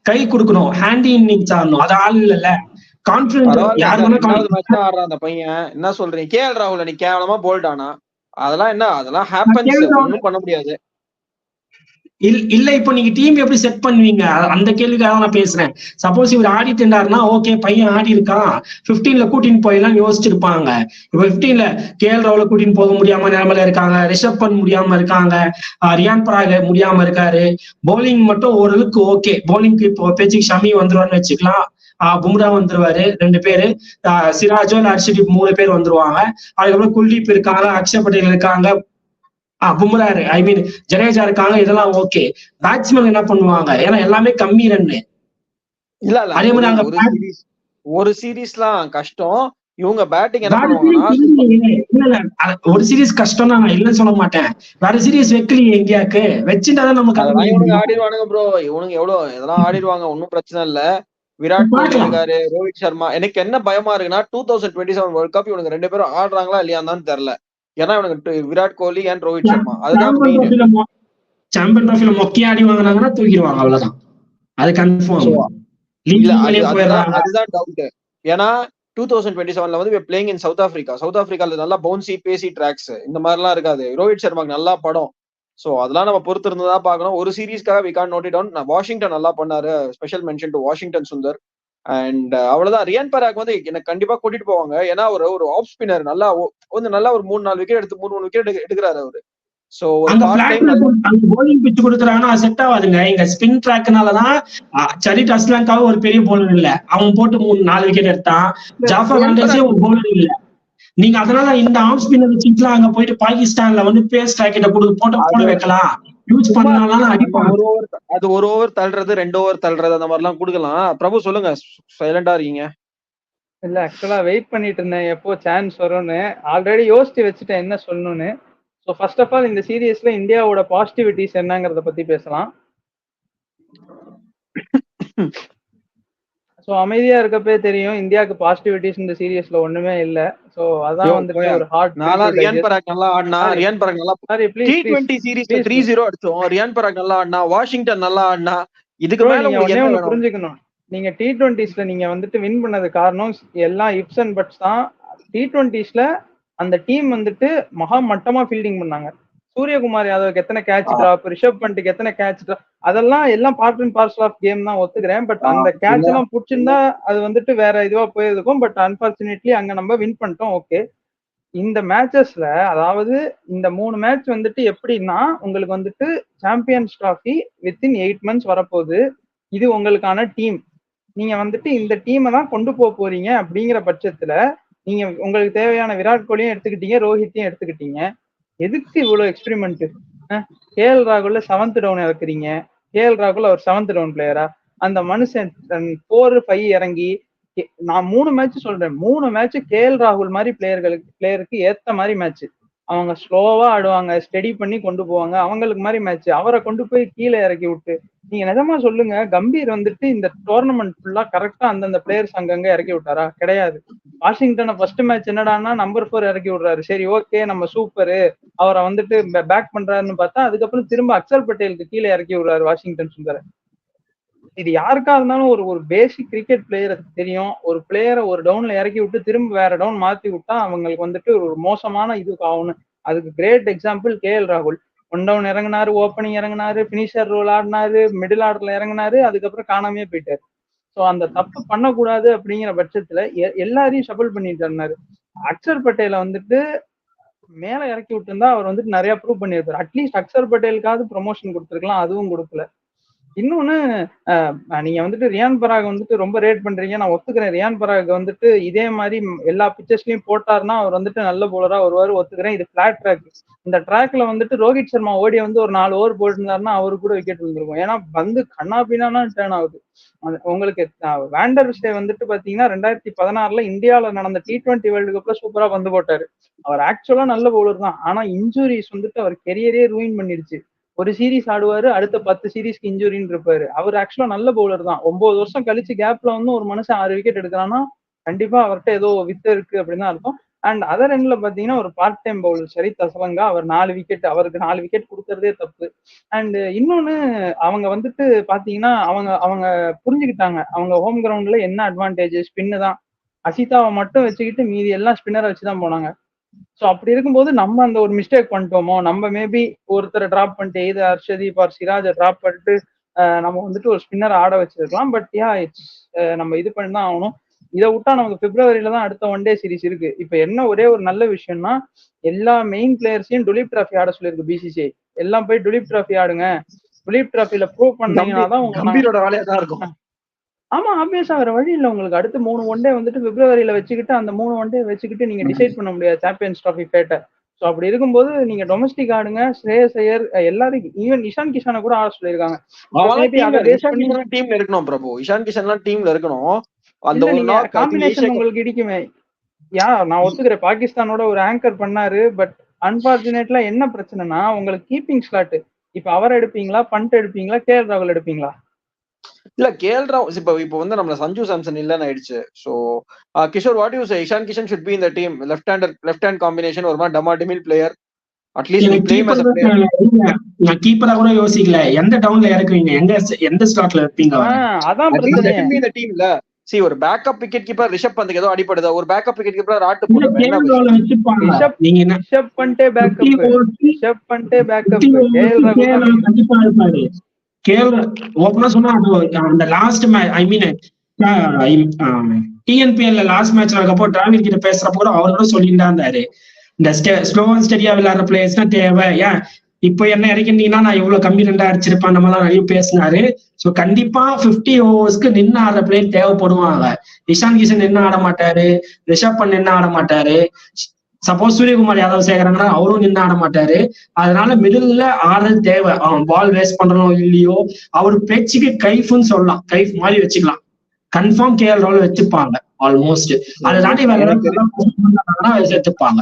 கை கொடுக்கணும், ஹேண்டி இன்னிங்ஸ் ஆடணும், அது ஆள் இல்ல. கான்பிடன்ட் ஆடுறான் அந்த பையன். என்ன சொல்றீங்க? கேஎல் ராகுல் நீ கேவலமா போல்ட் ஆனா அதெல்லாம் என்ன, அதெல்லாம் ஹேப்பன்ஸ், ஒண்ணும் பண்ண முடியாது. இல்ல இப்போ நீங்க டீம் எப்படி செட் பண்ணுவீங்க, அந்த கேள்விக்காக நான் பேசுறேன். சப்போஸ் இவர் ஆடிட்டு இருந்தாருன்னா ஓகே, பையன் ஆடி இருக்கான் 15ல கூட்டின்னு போயெல்லாம் யோசிச்சிருப்பாங்க. இப்ப 15ல கேஎல் ராகுல கூட்டின்னு போக முடியாம நிலைமையில இருக்காங்க, ரிஷப் பண்ட் முடியாம இருக்காங்க, ரியான் பராக் முடியாம இருக்காரு. பவுலிங் மட்டும் ஓரளவுக்கு ஓகே, பவுலிங்க்கு இப்போ பேச்சுக்கு ஷமி வந்துருவான்னு வச்சுக்கலாம். பும்ரா வந்துருவாரு 2 பேரு, சிராஜோ ஹர்ஷதீப் 3 பேர் வந்துருவாங்க. அதுக்கப்புறம் குல்தீப் இருக்காங்க, அக்ஷர் பட்டேல் இருக்காங்க, பும்ரா ஐ மீன் ஜடேஜா இருக்காங்க. இதெல்லாம் ஓகே. பேட்ஸ்மேன் என்ன பண்ணுவாங்க? ஏன்னா எல்லாமே கம்மி ரன்னு. இல்ல இல்ல அதே மாதிரி அங்க ஒரு சீரீஸ்லாம் கஷ்டம். இவங்க பேட்டிங் என்ன பண்ணுவாங்கன்னா ஒரு சீரீஸ் கஷ்டம் தான், இல்லன்னு சொல்ல மாட்டேன். வேற சீரீஸ் வைக்கலையே இந்தியாவுக்கு, வச்சுட்டாதான் நமக்கு இவனுங்க ஆடிடுவானுங்க ப்ரோ. இவனுங்க எவ்வளவு இதெல்லாம் ஆடிடுவாங்க, ஒன்னும் பிரச்சனை இல்ல. விராட் கோலி இருக்காரு, ரோஹித் சர்மா. எனக்கு என்ன பயமா இருக்குன்னா 2027 வேர்ல்ட் கப் இவனுங்க 2 பேரும் ஆடுறாங்களா இல்லையான்னு தெரியல. ஏன்னா இவனுக்கு விராட் கோலி அண்ட் ரோஹித் சர்மா அதுதான் சாம்பியன் டிராஃபில மொக்கையா ஆடி வாங்கினாங்கன்னா தூக்கிடுவாங்க, அவ்வளவுதான். அது கன்ஃபார்ம். அதுதான் டவுட். ஏன்னா 2027 வந்து playing in South Africa. South ஆப்பிரிக்கால நல்லா பவுன்சி பேசி ட்ராக்ஸ் இந்த மாதிரிலாம் இருக்காது. ரோஹித் சர்மாக்கு நல்லா படம். சோ அதெல்லாம் நம்ம பொறுத்து இருந்ததா பாக்கணும். ஒரு சீரீஸ்க்காக we can't note it down. Washington நல்லா பண்ணாரு. Special mention to Washington Sundar. And அவ்வளவுதான். ரியான் பராக் வந்து எனக்கு கண்டிப்பா கூட்டிட்டு போவாங்க. ஏன்னா ஒரு ஆஃப் ஸ்பின்னர் நல்லா ஒரு 3-4 விக்கெட் எடுத்து 3-3 விக்கெட் எடுக்கிறாரு அவரு. சோ ஒரு போலிங் பிச் கொடுக்குறாங்கன்னா செட் ஆகாதுங்க. இங்க ஸ்பின் ட்ராக்னாலதான் சரிட் அஸ்லாங்காவும் ஒரு பெரிய போலர் இல்ல, அவன் போட்டு 3-4 விக்கெட் எடுத்தான். ஜாஃபர் ஹண்டர்ஸே ஒரு போலர் இல்ல. நீங்க அதனால இந்த ஆஃப் ஸ்பின்னர் வச்சுக்கலாம், அங்க போயிட்டு பாகிஸ்தான்ல வந்து பேஸ் ராக்கெட்ட போட வைக்கலாம், யூஸ் பண்ணலாம். அது ஒரு ஓவர் தள்ளுறது, 2 ஓவர் தள்ளுறது அந்த மாதிரி எல்லாம் கொடுக்கலாம். பிரபு சொல்லுங்க, சைலண்டா இருக்கீங்க. இல்ல ஆக்சுவலா வெயிட் பண்ணிட்டு இருந்தேன் எப்போ சான்ஸ் வரும்னு. ஆல்ரெடி யோசிச்சு வச்சுட்டேன் என்ன சொல்லணும்னு. ஸோ ஃபர்ஸ்ட் ஆஃப் ஆல் இந்த சீரியஸ்ல இந்தியாவோட பாசிட்டிவிட்டிஸ் என்னங்கிறத பத்தி பேசலாம். ஸோ அமைதியா இருக்கப்பே தெரியும் இந்தியாவுக்கு பாசிட்டிவிட்டிஸ் இந்த சீரியஸ்ல ஒண்ணுமே இல்ல. ஸோ அதான் வந்துட்டு ஒரு ஹார்ட். ரியான் பராக் நல்லா ஆடினா, ரியான் பராக் நல்லா T20 சீரிஸ்ல 3-0 அடிச்சோம். ரியான் பராக் நல்லா ஆடினா, வாஷிங்டன் நல்லா ஆடினா. இதுக்கு மேல உங்களுக்கு என்ன புரிஞ்சுக்கணும், நீங்க T20ஸ்ல நீங்க வந்துட்டு வின் பண்ணது காரணம் எல்லாம் இப்ஸ் அண்ட் பட்ஸ் தான். T20ஸ்ல அந்த டீம் வந்துட்டு மகா மட்டமா ஃபீல்டிங் பண்ணாங்க. சூரியகுமார் யாதவுக்கு எத்தனை கேட்ச் டிராப், ரிஷப் பண்ட்டுக்கு எத்தனை கேட்ச் டிராப், அதெல்லாம் எல்லாம் part and parcel of game தான், ஒத்துக்கிறேன். பட் அந்த கேட்ச் எல்லாம் பிடிச்சிருந்தா அது வந்துட்டு வேற இதுவா போயிருக்கும். பட் அன்பார்ச்சுனேட்லி அங்க நம்ம வின் பண்ணிட்டோம். ஓகே, இந்த மேட்சஸ்ல அதாவது இந்த 3 மேட்ச் வந்துட்டு எப்படின்னா உங்களுக்கு வந்துட்டு சாம்பியன்ஸ் டிராஃபி வித்தின் 8 months வரப்போகுது. இது உங்களுக்கான டீம். நீங்க வந்துட்டு இந்த டீமை தான் கொண்டு போறீங்க. அப்படிங்கிற பட்சத்துல நீங்க உங்களுக்கு தேவையான விராட் கோலியும் எடுத்துக்கிட்டீங்க, ரோஹித்தையும் எடுத்துக்கிட்டீங்க. எதுக்கு இவ்வளவு experiment? KL ராகுல்ல 7th down இறக்குறீங்க. KL ராகுல் அவர் 7th டவுன் பிளேயரா? அந்த மனுஷன் 4-5 இறங்கி, நான் 3 மேட்ச் சொல்றேன், 3 மேட்ச் KL ராகுல் மாதிரி பிளேயருக்கு ஏத்த மாதிரி மேட்ச். அவங்க ஸ்லோவா ஆடுவாங்க, ஸ்டெடி பண்ணி கொண்டு போவாங்க, அவங்களுக்கு மாதிரி மேட்ச். அவரை கொண்டு போய் கீழே இறக்கி விட்டு நீங்க நிஜமா சொல்லுங்க, கம்பீர் வந்துட்டு இந்த டோர்னமெண்ட் ஃபுல்லா கரெக்டா அந்தந்த பிளேயர்ஸ் அங்கங்க இறக்கி விட்டாரா? கிடையாது. வாஷிங்டனை ஃபர்ஸ்ட் மேட்ச் என்னடான்னா நம்பர் 4 இறக்கி விடுறாரு. சரி ஓகே, நம்ம சூப்பரு, அவரை வந்துட்டு பேக் பண்றாருன்னு பார்த்தா அதுக்கப்புறம் திரும்ப அக்ஷர் பட்டேலுக்கு கீழே இறக்கி விடுறாரு வாஷிங்டன் சுந்தர். இது யாருக்கா இருந்தாலும் ஒரு பேசிக் கிரிக்கெட் பிளேயருக்கு தெரியும். ஒரு பிளேயரை ஒரு டவுன்ல இறக்கி விட்டு திரும்ப வேற டவுன் மாத்தி விட்டா அவங்களுக்கு வந்துட்டு ஒரு மோசமான இதுக்கு ஆகணும். அதுக்கு கிரேட் எக்ஸாம்பிள் KL ராகுல். 1 டவுன் இறங்கினாரு, ஓப்பனிங் இறங்கினாரு, பினிஷர் ரோல் ஆடினாரு, மிடில் ஆர்டர்ல இறங்கினாரு, அதுக்கப்புறம் காணாமே போயிட்டாரு. ஸோ அந்த தப்பு பண்ணக்கூடாது அப்படிங்கிற பட்சத்துல எல்லாரையும் ஷபிள் பண்ணிட்டு இருந்தாரு. அக்ஷர் பட்டேலை வந்துட்டு மேல இறக்கி விட்டு இருந்தா அவர் வந்துட்டு நிறைய ப்ரூவ் பண்ணியிருப்பாரு. அட்லீஸ்ட் அக்ஷர் பட்டேலுக்காவது ப்ரொமோஷன் கொடுத்துருக்கலாம், அதுவும் கொடுக்கல. இன்னொன்னு, நீங்க வந்துட்டு ரியான் பராக் வந்துட்டு ரொம்ப ரேட் பண்றீங்க, நான் ஒத்துக்கிறேன். ரியான் பராக் வந்துட்டு இதே மாதிரி எல்லா பிக்சர்ஸ்லயும் போட்டாருன்னா அவர் வந்துட்டு நல்ல போலரா வருவாரு, ஒத்துக்கிறேன். இது பிளாட் ட்ராக். இந்த ட்ராக்ல வந்துட்டு ரோஹித் சர்மா ஓடி வந்து ஒரு 4 ஓவர் போட்டிருந்தாருன்னா அவரு கூட விக்கெட் விழுந்திருக்கும். ஏன்னா பந்து கண்ணாபின்னா டேர்ன் ஆகுது. உங்களுக்கு வேண்டர்ஸ்டே வந்துட்டு பாத்தீங்கன்னா 2016 இந்தியாவில நடந்த T20 வேர்ல்டு கப்ல சூப்பரா பந்து போட்டாரு. அவர் ஆக்சுவலா நல்ல பவுலர் தான். ஆனா இன்ஜுரிஸ் வந்துட்டு அவர் கெரியரே ரூயின் பண்ணிடுச்சு. ஒரு சீரீஸ் ஆடுவாரு, அடுத்த 10 சீரீஸ்க்கு இன்ஜுரின்னு இருப்பாரு. அவர் ஆக்சுவலா நல்ல பவுலர் தான். 9 வருஷம் கழிச்சு கேப்ல வந்து ஒரு மனுஷன் 6 விக்கெட் எடுக்கிறான்னா கண்டிப்பா அவர்கிட்ட ஏதோ வித்து இருக்கு அப்படின்னு தான் அர்த்தம். அண்ட் அதர் எண்ட்ல பாத்தீங்கன்னா ஒரு part time bowler Charith Asalanka, அவர் 4 விக்கெட், அவருக்கு 4 விக்கெட் கொடுக்கறதே தப்பு. அண்ட் இன்னொன்னு, அவங்க வந்துட்டு பாத்தீங்கன்னா அவங்க புரிஞ்சுக்கிட்டாங்க அவங்க ஹோம் கிரவுண்ட்ல என்ன அட்வான்டேஜ், ஸ்பின்னு தான். அசிதாவை மட்டும் வச்சுக்கிட்டு மீதி எல்லாம் ஸ்பின்னரை வச்சுதான் போனாங்க. ஸோ அப்படி இருக்கும்போது நம்ம அந்த ஒரு மிஸ்டேக் பண்ணிட்டோமோ, நம்ம மேபி ஒருத்தரை டிராப் பண்ணிட்டு இது ஹர்ஷதீப் ஆர் சிராஜை டிராப் பண்ணிட்டு நம்ம வந்துட்டு ஒரு ஸ்பின்னர் ஆட வச்சிருக்கலாம். பட் இட்ஸ் நம்ம இது பண்ணி தான் ஆகணும். இதை விட்டா நமக்கு பிப்ரவரியில தான் அடுத்த 1 டே சீரிஸ் இருக்கு. இப்ப என்ன ஒரே ஒரு நல்ல விஷயம்னா எல்லா மெயின் பிளேயர்ஸையும் டுலீப் டிராஃபி ஆட சொல்லியிருக்கு BCCI. எல்லாம் போய் டுலீப் டிராஃபி ஆடுங்க, டுலீப் டிராஃபில ப்ரூவ் பண்ணீங்கன்னா தான் கம்பீரோட வேலையா தான் இருக்கும். ஆமா ஆப்வியஸா வேற வழி இல்ல உங்களுக்கு. அடுத்து 3 ஒன் டே வந்துட்டு பிப்ரவரியில வச்சுக்கிட்டு அந்த 3 ஒன் டே வச்சுக்கிட்டு நீங்க டிசைட் பண்ண முடியாது சாம்பியன்ஸ் ட்ராஃபி ஃபேட்ட. ஸோ அப்படி இருக்கும்போது நீங்க டொமஸ்டிக் ஆடுங்க. ஸ்ரேயஸ் ஐயர் எல்லாரும் ஈவன் இஷான் கிஷானை கூட ஆட சொல்லியிருக்காங்க. மேபி அதை பேஸ் பண்ணி டீம்ல இருக்கணும் பிரபு. இஷான் கிஷன் எல்லாம் டீம்ல இருக்கணும். அந்த இல்ல ஒரு நீங்க நாக் காம்பினேஷன் உங்களுக்கு இடிக்குமே. நான் ஒத்துக்கிறேன் பாகிஸ்தானோட ஒரு ஆங்கர் பண்ணாரு. பட் அன்பார்ச்சுனேட்லா என்ன பிரச்சனைனா உங்களுக்கு கீப்பிங் ஸ்லாட். இப்ப அவர் எடுப்பீங்களா, பண்ட் எடுப்பீங்களா, கேஎல் ராகுல் எடுப்பீங்களா? இல்ல கேஎல் ராகுல் இப்ப வந்து நம்ம சஞ்சு சாம்சன் இல்லன்னு ஆயிடுச்சு. So Kishore what you say? Ishan Kishan should be in the team. Left hand combination ஒரு மாதிரி டமாடிமில் பிளேயர். அட்லீஸ்ட் எனக்கு பிளே as a player. நான் கீப்பரா கூட யோசிக்கல. எந்த டவுன்ல இறக்குவீங்க, எந்த ஸ்லாட்ல வைப்பீங்க அவரை? அதான் At least let பிரச்சனை. him be in the team ல. See ஒரு பேக்கப் விக்கெட் கீப்பர் ரிஷப் பந்துக்கு ஏதோ அடிபடுதா, ஒரு பேக்கப் விக்கெட் கீப்பர் ராட்டு இல்ல, போடுறது என்ன கேஎல் விஷயம்? ராகுல வச்சுப்பாங்க. ரிஷப் நீங்க என்ன ரிஷப் பண்ணிட்டே 50 பேக்கப். ஓவர்ஸ்க்கு ரிஷப் பண்ணிட்டே 50 பேக்கப். கேஎல் ஓவர்ஸ்க்கு ராகுல் கேஎல் தான் ராகுல் கண்டிப்பா இருப்பாரு. கேஎல் ஓப்பனா சொன்னா அது அந்த லாஸ்ட் மேட்ச், ஐ மீன் டிஎன்பிஎல்ல லாஸ்ட் மேட்ச் அதுக்கப்புறம் டிராவிட் கிட்ட பேசுறப்ப கூட அவர் கூட சொல்லிட்டு தான் இருந்தாரு, இந்த ஸ்லோ அண்ட் ஸ்டெடியா விளையாடுற பிளேயர்ஸ் தான் தேவை. ஏன் இப்போ என்ன இறக்கிட்டீங்கன்னா நான் இவ்வளவு கம்மி ரெண்டா அடிச்சிருப்பேன், அந்த மாதிரிலாம் நிறைய பேசினாரு. சோ கண்டிப்பா 50 ஓவர்ஸ்க்கு நின்று ஆடுற பிளேயர் தேவைப்படுவாங்க. இஷான் கிஷன் நின்று ஆட மாட்டாரு, ரிஷப் பண்ட் நின்று ஆட மாட்டாரு. சப்போஸ் சூரியகுமார் யாதவ் சேர்க்கறாங்கன்னா அவரும் நின்று ஆட மாட்டாரு. அதனால மிடில்ல ஆடுறது தேவை. அவன் பால் வேஸ்ட் பண்றோம் இல்லையோ, அவரு பேச்சுக்கு கைஃப்னு சொல்லலாம், கைஃப் மாதிரி வச்சுக்கலாம். கன்ஃபார்ம் கேஎல் ராகுல் வச்சுப்பாங்க ஆல்மோஸ்ட். அதை தாண்டி வேற ஏதாவது சேர்த்துப்பாங்க.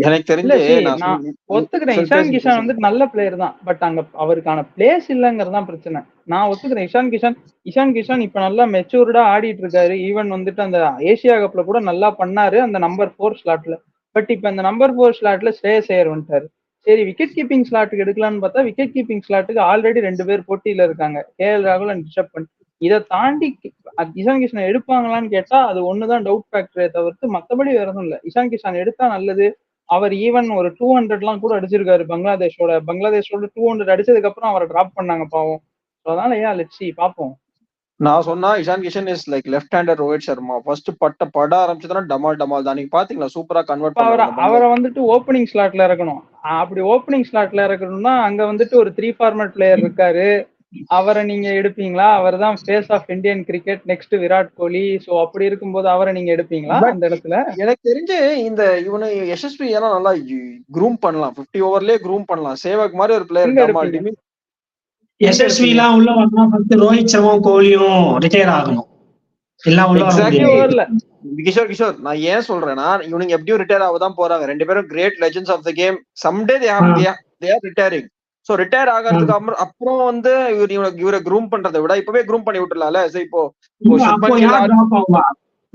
எனக்கு தெரிஞ்சு நான் ஒத்துக்கிறேன் இஷான் கிஷான் வந்துட்டு நல்ல பிளேயர் தான். பட் அங்க அவருக்கான பிளேஸ் இல்லங்கிறதுதான் பிரச்சனை. நான் ஒத்துக்கிறேன் இஷான் கிஷான் இப்ப நல்லா மெச்சூர்டா ஆடிட்டு இருக்காரு. ஈவன் வந்துட்டு அந்த ஏசியா கப்ல கூட நல்லா பண்ணாரு அந்த நம்பர் 4 ஸ்லாட்ல. பட் இப்ப அந்த நம்பர் 4 ஸ்லாட்ல ஸ்ரேயஸ் ஐயர் வந்துட்டாரு. சரி விக்கெட் கீப்பிங் ஸ்லாட்டுக்கு எடுக்கலாம்னு பார்த்தா விக்கெட் கீப்பிங் ஸ்லாட்டுக்கு ஆல்ரெடி 2 பேர் போட்டியில இருக்காங்க, கேஎல் ராகுல் அண்ட் ரிஷப் பண்ட். இதை தாண்டி இஷான் கிஷன் எடுப்பாங்களான்னு கேட்டா அது ஒண்ணுதான் டவுட் ஃபேக்டரே தவிர்த்து மத்தபடி வேற எதுவும் இல்ல. இஷான் கிஷான் எடுத்தா நல்லது. அவர் ஈவன் ஒரு 200 கூட அடிச்சிருக்காரு பங்களாதேஷோட 200 அடிச்சதுக்கு அப்புறம் அவரை டிராப் பண்ணாங்க பாவம். அதனால லெட்ஸ் சி பாப்போம். நான் சொன்னா Ishan Kishan is like left hander Rohit Sharma. First பட ஆரம்பிச்சதுன்னா டமால் தான். நீங்க பாத்தீங்களா சூப்பரா கன்வெர்ட் அவரை வந்துட்டு ஓப்பனிங் ஸ்லாட்ல இறக்கணும். அப்படி ஓப்பனிங் ஸ்லாட்ல இறக்கணும்னா அங்க வந்துட்டு ஒரு 3 ஃபார்மேட் பிளேயர் இருக்காரு. அவரை நீங்க எடுப்பீங்களா? அவர் தான் face of Indian cricket next Virat Kohli. So அப்படி இருக்கும்போது அவரை நீங்க எடுப்பீங்களா அந்த இடத்துல? எனக்கு தெரிஞ்சு இந்த இவனை யசஸ்வி எல்லாம் நல்லா க்ரூம் பண்ணலாம். 50 ஓவர்லயே க்ரூம் பண்ணலாம். சேவக் மாதிரி ஒரு பிளேயர். யசஸ்வி எல்லாம் உள்ள வரணும். ஃபர்ஸ்ட் ரோஹித் சர்மாவும் கோலியும் ரிட்டையர் ஆகணும். எல்லாம் உள்ள கிஷோர் நான் ஏன் சொல்றேன்னா இவனுங்க எப்படியும் ரிட்டையர் ஆகதான் போறாங்க. 2 பேரும் great legends of the game. Someday they are retiring. So retire ஆகிறதுக்கு அப்புறம் வந்து இவரை க்ரூம் பண்றதை விட இப்பவே க்ரூம் பண்ணி விட்டுலாம்ல. இப்போ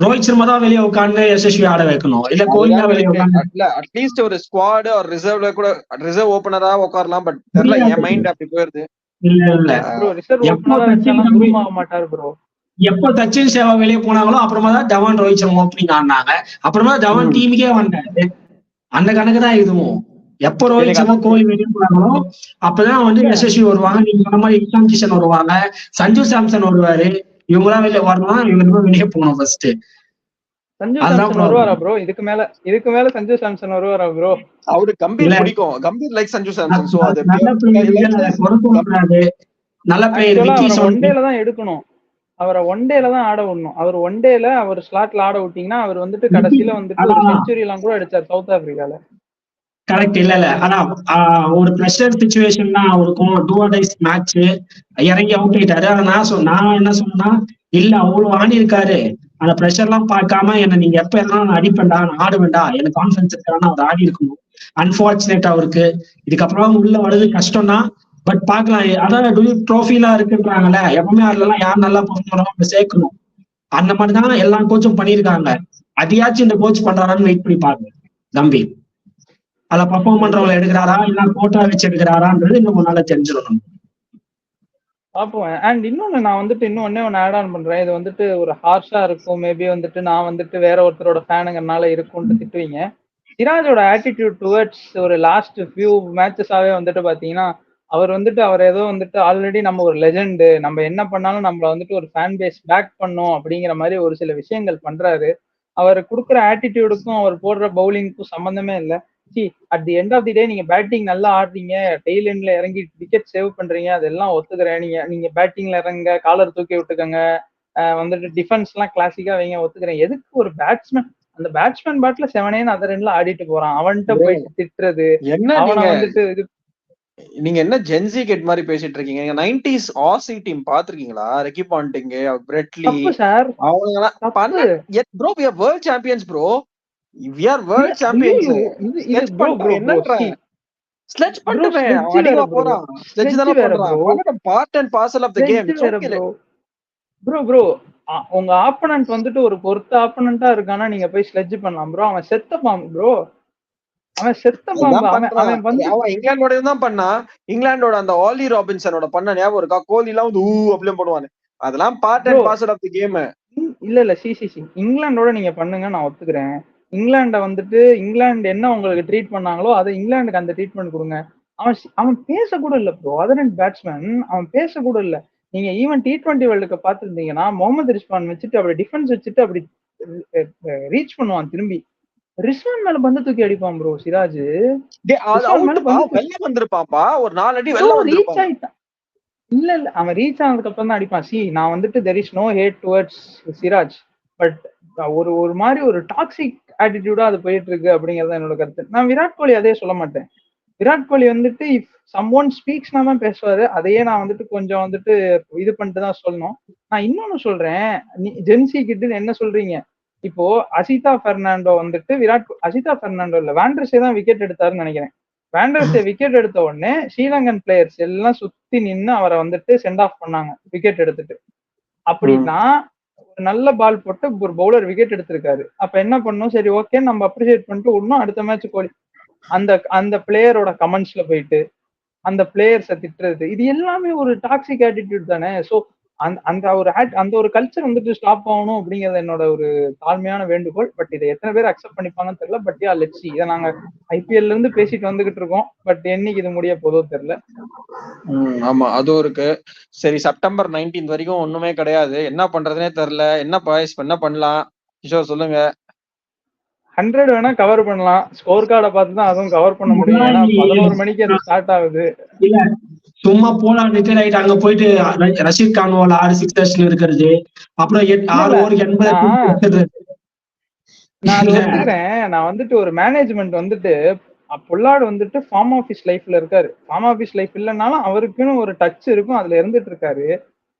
ரோஹித் சர்மா தான் வெளியே உட்காந்து யசஸ்வி ஆட வைக்கணும். இல்ல கோலி தான் வெளியே உட்காந்து அட்லீஸ்ட் ஒரு ஸ்குவாட் ஒரு ரிசர்வ்ல கூட ரிசர்வ் ஓபனரா உட்காரலாம். பட் தெரியல என் மைண்ட் அப்படி போயிருது. இல்ல எப்போ சச்சின் சேவா வெளியே போனாங்களோ அப்புறமா தான் தவான் ரோஹித் சர்மா ஓப்பனிங் ஆடினாங்க. அப்புறமா தவான் டீமுக்கே வந்தாரு. அந்த கணக்கு தான் இதுவும். எப்போ ரோஹித் சர்மா கோலி வெளியே போனாங்களோ அப்பதான் வந்து யசஸ்வி வருவாங்க. நீங்க சொன்ன மாதிரி இஷான் கிஷன் வருவாங்க, சஞ்சு சாம்சன் வருவாரு. இவங்கலாம் வெளியே வரணும், இவங்க வெளியே போகணும் ஃபர்ஸ்ட். சஞ்சு சாம்சன் வருவாரா ப்ரோ? இதுக்கு மேல சஞ்சு சாம்சன் வருவாரா ப்ரோ? அவரு கம்பீர் பிடிக்கும். கம்பீர் லைக் சஞ்சு சாம்சன். சோ அது நல்ல பிளேயர். ஒன் டேல தான் எடுக்கணும். அவரை ஒன் டேல தான் ஆட விடணும். அவர் ஒன் டேல அவர் ஸ்லாட்ல ஆட விட்டீங்கன்னா அவர் வந்துட்டு கடைசியில வந்துட்டு ஒரு செஞ்சுரி எல்லாம் கூட அடிச்சார் சவுத் ஆப்பிரிக்கால. கரெக்ட். இல்ல ஆனா ஒரு பிரஷர் சிச்சுவேஷன் தான் அவருக்கும். 2 டேஸ் மேட்ச் இறங்கி அவுட் ஆயிட்டாரு. ஆனா நான் என்ன சொன்னா இல்ல அவ்வளவு ஆடி இருக்காரு. அந்த ப்ரெஷர் எல்லாம் பார்க்காம என்ன நீங்க எப்ப எல்லாம் அடிப்பேன்டா, நான் ஆடுவேண்டா, எனக்கு கான்ஃபிடன்ஸ் இருக்கான்னு அவர் ஆடி இருக்கணும். அன்பார்ச்சுனேட் அவருக்கு இதுக்கப்புறம் உள்ள வர்றது கஷ்டம் தான். பட் பாக்கலாம். அதான் ட்ரோஃபிலாம் இருக்குன்றாங்கல்ல, எப்பவுமே அதுல யார் நல்லா பர்ஃபார்ம் சேர்க்கணும். அந்த மாதிரிதான் எல்லா கோச்சும் பண்ணிருக்காங்க. அதையாச்சும் இந்த கோச் பண்றாரான்னு வெயிட் பண்ணி பாருங்க தம்பி. அதுல பர்ஃபார்ம் பண்றவங்களை எடுக்கிறாரா இல்ல கோட்டா வச்சு எடுக்கிறாரான்றது இன்னும் நல்லா தெரிஞ்சிடணும். பாப்போம். அண்ட் இன்னொன்னு நான் வந்துட்டு ஒண்ணு ஆட் ஆன் பண்றேன். இது வந்துட்டு ஒரு ஹார்ஷா இருக்கும். மேபி வந்துட்டு நான் வந்துட்டு வேற ஒருத்தரோட ஃபேனுங்கனால இருக்கும்னு திட்டுவீங்க. சிராஜோட ஆட்டிடியூட் டுவர்ட்ஸ் ஒரு லாஸ்ட் ஃபியூ மேட்சஸாவே வந்துட்டு பாத்தீங்கன்னா அவர் ஏதோ வந்துட்டு ஆல்ரெடி நம்ம ஒரு லெஜெண்டு, நம்ம என்ன பண்ணாலும் நம்மள வந்துட்டு ஒரு ஃபேன் பேஸ் பேக் பண்ணோம் அப்படிங்கிற மாதிரி ஒரு சில விஷயங்கள் பண்றாரு. அவர் கொடுக்குற ஆட்டிடியூடுக்கும் அவர் போடுற பவுலிங்க்கும் சம்பந்தமே இல்லை. At the end of the day நீங்க பேட்டிங் நல்லா ஆடுறீங்க, டெய்ல் எண்ட்ல இறங்கி விக்கெட் சேவ் பண்றீங்க, அதெல்லாம் ஒத்துக்கிறேன். நீங்க பேட்டிங்ல இறங்க, காலர் தூக்கி விட்டுக்கங்க, வந்துட்டு டிஃபென்ஸ் எல்லாம் கிளாசிக்கா வைங்க ஒத்துக்கிறேன். எதுக்கு ஒரு பேட்ஸ்மேன் அந்த பேட்ஸ்மேன் பாட்டுல 7 அதர் ரெண்டுல ஆடிட்டு போறான், அவன்கிட்ட போயிட்டு திட்டுறது, என்ன அவனை நீங்க வந்துட்டு இது நீங்க என்ன ஜென்சி கிட் மாதிரி பேசிட்டு இருக்கீங்க? 90s ஆசி டீம் பாத்திருக்கீங்களா? ரெக்கி பாண்டிங், பிரெட்லி, தப்பு சார், அவங்க தப்பு. Bro we are world champions bro, we are world champions. இது ப்ரோ என்னன்ற ஸ்லெட்ஜ் பண்ணுவேன், ஸ்லெட்ஜ் அடிவா வேற ப்ரோ, போறான், ஸ்லெட்ஜ் ஸ்லெட்ஜ் தான வேற பண்றான், ப்ரோ, பண்ண part and parcel of the game. Sledge வேற ப்ரோ. ப்ரோ உங்க ஆப்பனன்ட் வந்துட்டு ஒரு பொறுத்த ஆப்பனண்டா இருக்கானா நீங்க போய் ஸ்லெட்ஜ் பண்ணலாம் ப்ரோ. அவன் செத்த பாம்பு ப்ரோ, அவன் செத்த பாம்பு. அவன் வந்து அவன் இங்கிலாந்தோட தான் பண்ணா. இங்கிலாந்தோட அந்த ஆலி ராபின்சனோட பண்ண ஞாபகம் இருக்கா? கோலி எல்லாம் வந்து அப்படியே பண்ணுவானு, அதெல்லாம் part and parcel of the game. இல்ல சி இங்கிலாந்தோட நீங்க பண்ணுங்க, நான் ஒத்துக்கிறேன். இங்கிலாண்ட வந்துட்டு இங்கிலாந்து என்ன உங்களுக்கு ட்ரீட் பண்ணாங்களோ அதை இங்கிலாந்துக்கு அந்த ட்ரீட்மெண்ட் கொடுங்க. அவன் பேச கூட இல்ல ப்ரோ, அதர் அண்ட் பேட்ஸ்மேன் அவன் பேச கூட இல்ல. நீங்க ஈவன் T20 வேர்ல்டு கப் பாத்துருந்தீங்கன்னா முகமது ரிஸ்வான் வச்சுட்டு அப்படி டிஃபென்ஸ் வச்சுட்டு அப்படி ரீச் பண்ணுவான், திரும்பி ரிஸ்வான் மேல பந்து தூக்கி அடிப்பான் ப்ரோ சிராஜ். வெளில வந்திருப்பாப்பா, ஒரு 4 அடி வெளில ரீச் ஆயிட்டான். இல்ல அவன் ரீச் ஆனதுக்கு அப்புறம் தான் அடிப்பான். நான் வந்துட்டு there is no hate towards Siraj, but ஒரு மாதிரி ஒரு டாக்ஸிக் ஆட்டிடியூடா அது போயிட்டு இருக்கு அப்படிங்கறது என்னோட கருத்து. நான் விராட் கோலி அதே சொல்ல மாட்டேன். விராட் கோலி வந்துட்டு இஃப் சம்ஒன் ஸ்பீக்ஸ்னா தான் பேசுவாரு, அதையே நான் வந்துட்டு கொஞ்சம் வந்துட்டு இது பண்ணிட்டு தான் சொல்லணும். நான் இன்னொன்னு சொல்றேன், ஜென்சி கிட்டுன்னு என்ன சொல்றீங்க? இப்போ அசிதா பெர்னாண்டோ வந்துட்டு அசிதா பெர்னாண்டோ இல்ல வேண்டர்ஸே தான் விக்கெட் எடுத்தாருன்னு நினைக்கிறேன். வேண்டர்ஸே விக்கெட் எடுத்த உடனே ஸ்ரீலங்கன் பிளேயர்ஸ் எல்லாம் சுத்தி நின்று அவரை வந்துட்டு சென்ட் ஆஃப் பண்ணாங்க விக்கெட் எடுத்துட்டு. அப்படின்னா ஒரு நல்ல பால் போட்டு ஒரு பவுலர் விக்கெட் எடுத்திருக்காரு, அப்ப என்ன பண்ணும்? சரி ஓகே நம்ம அப்ரிசியேட் பண்ணிட்டு விடணும், அடுத்த மேட்ச் கோலி அந்த பிளேயரோட கமெண்ட்ஸ்ல போயிட்டு அந்த பிளேயர்ஸை திட்டுறது, இது எல்லாமே ஒரு டாக்ஸிக் ஆட்டிடியூட் தானே. ஸோ அந்த ஒரு கல்ச்சர் வந்துட்டு ஸ்டாப் ஆகணும் அப்படிங்கிறது என்னோட ஒரு தாழ்மையான வேண்டுகோள். பட் இதை எத்தனை பேர் அக்செப்ட் பண்ணிப்பாங்கன்னு தெரியல. But yeah let's see. இதை நாங்க IPL இருந்து பேசிட்டு வந்துகிட்டு இருக்கோம், பட் என்னைக்கு இது முடிய போதோ தெரியல. ஆமா அதுவும் இருக்கு. சரி, செப்டம்பர் 19 வரைக்கும் ஒண்ணுமே கிடையாது, என்ன பண்றதுனே தெரியல. என்ன பண்ணலாம் கிஷோர் சொல்லுங்க. 100 வேணா கவர் பண்ணலாம், ஸ்கோர் கார்டை பார்த்து தான் அதுவும் கவர் பண்ண முடியும். ஏன்னா 11 மணிக்கு அது ஸ்டார்ட் ஆகுது. இல்ல சும்மா போலாம் ரிட்டையர் ஆயிட்டு அங்க போயிட்டு ரஷீத் கான்வால் 6 6 இருக்கிறது, அப்புறம் 6 ஓவருக்கு 80 நான் ஒத்துக்கிறேன். நான் வந்துட்டு ஒரு மேனேஜ்மெண்ட் வந்துட்டு பொல்லாடு வந்துட்டு ஃபார்ம் ஆஃபீஸ் லைஃப்ல இருக்காரு. ஃபார்ம் ஆஃபீஸ் லைஃப் இல்லைனாலும் அவருக்குன்னு ஒரு டச் இருக்கும், அதுல இருந்துட்டு இருக்காரு.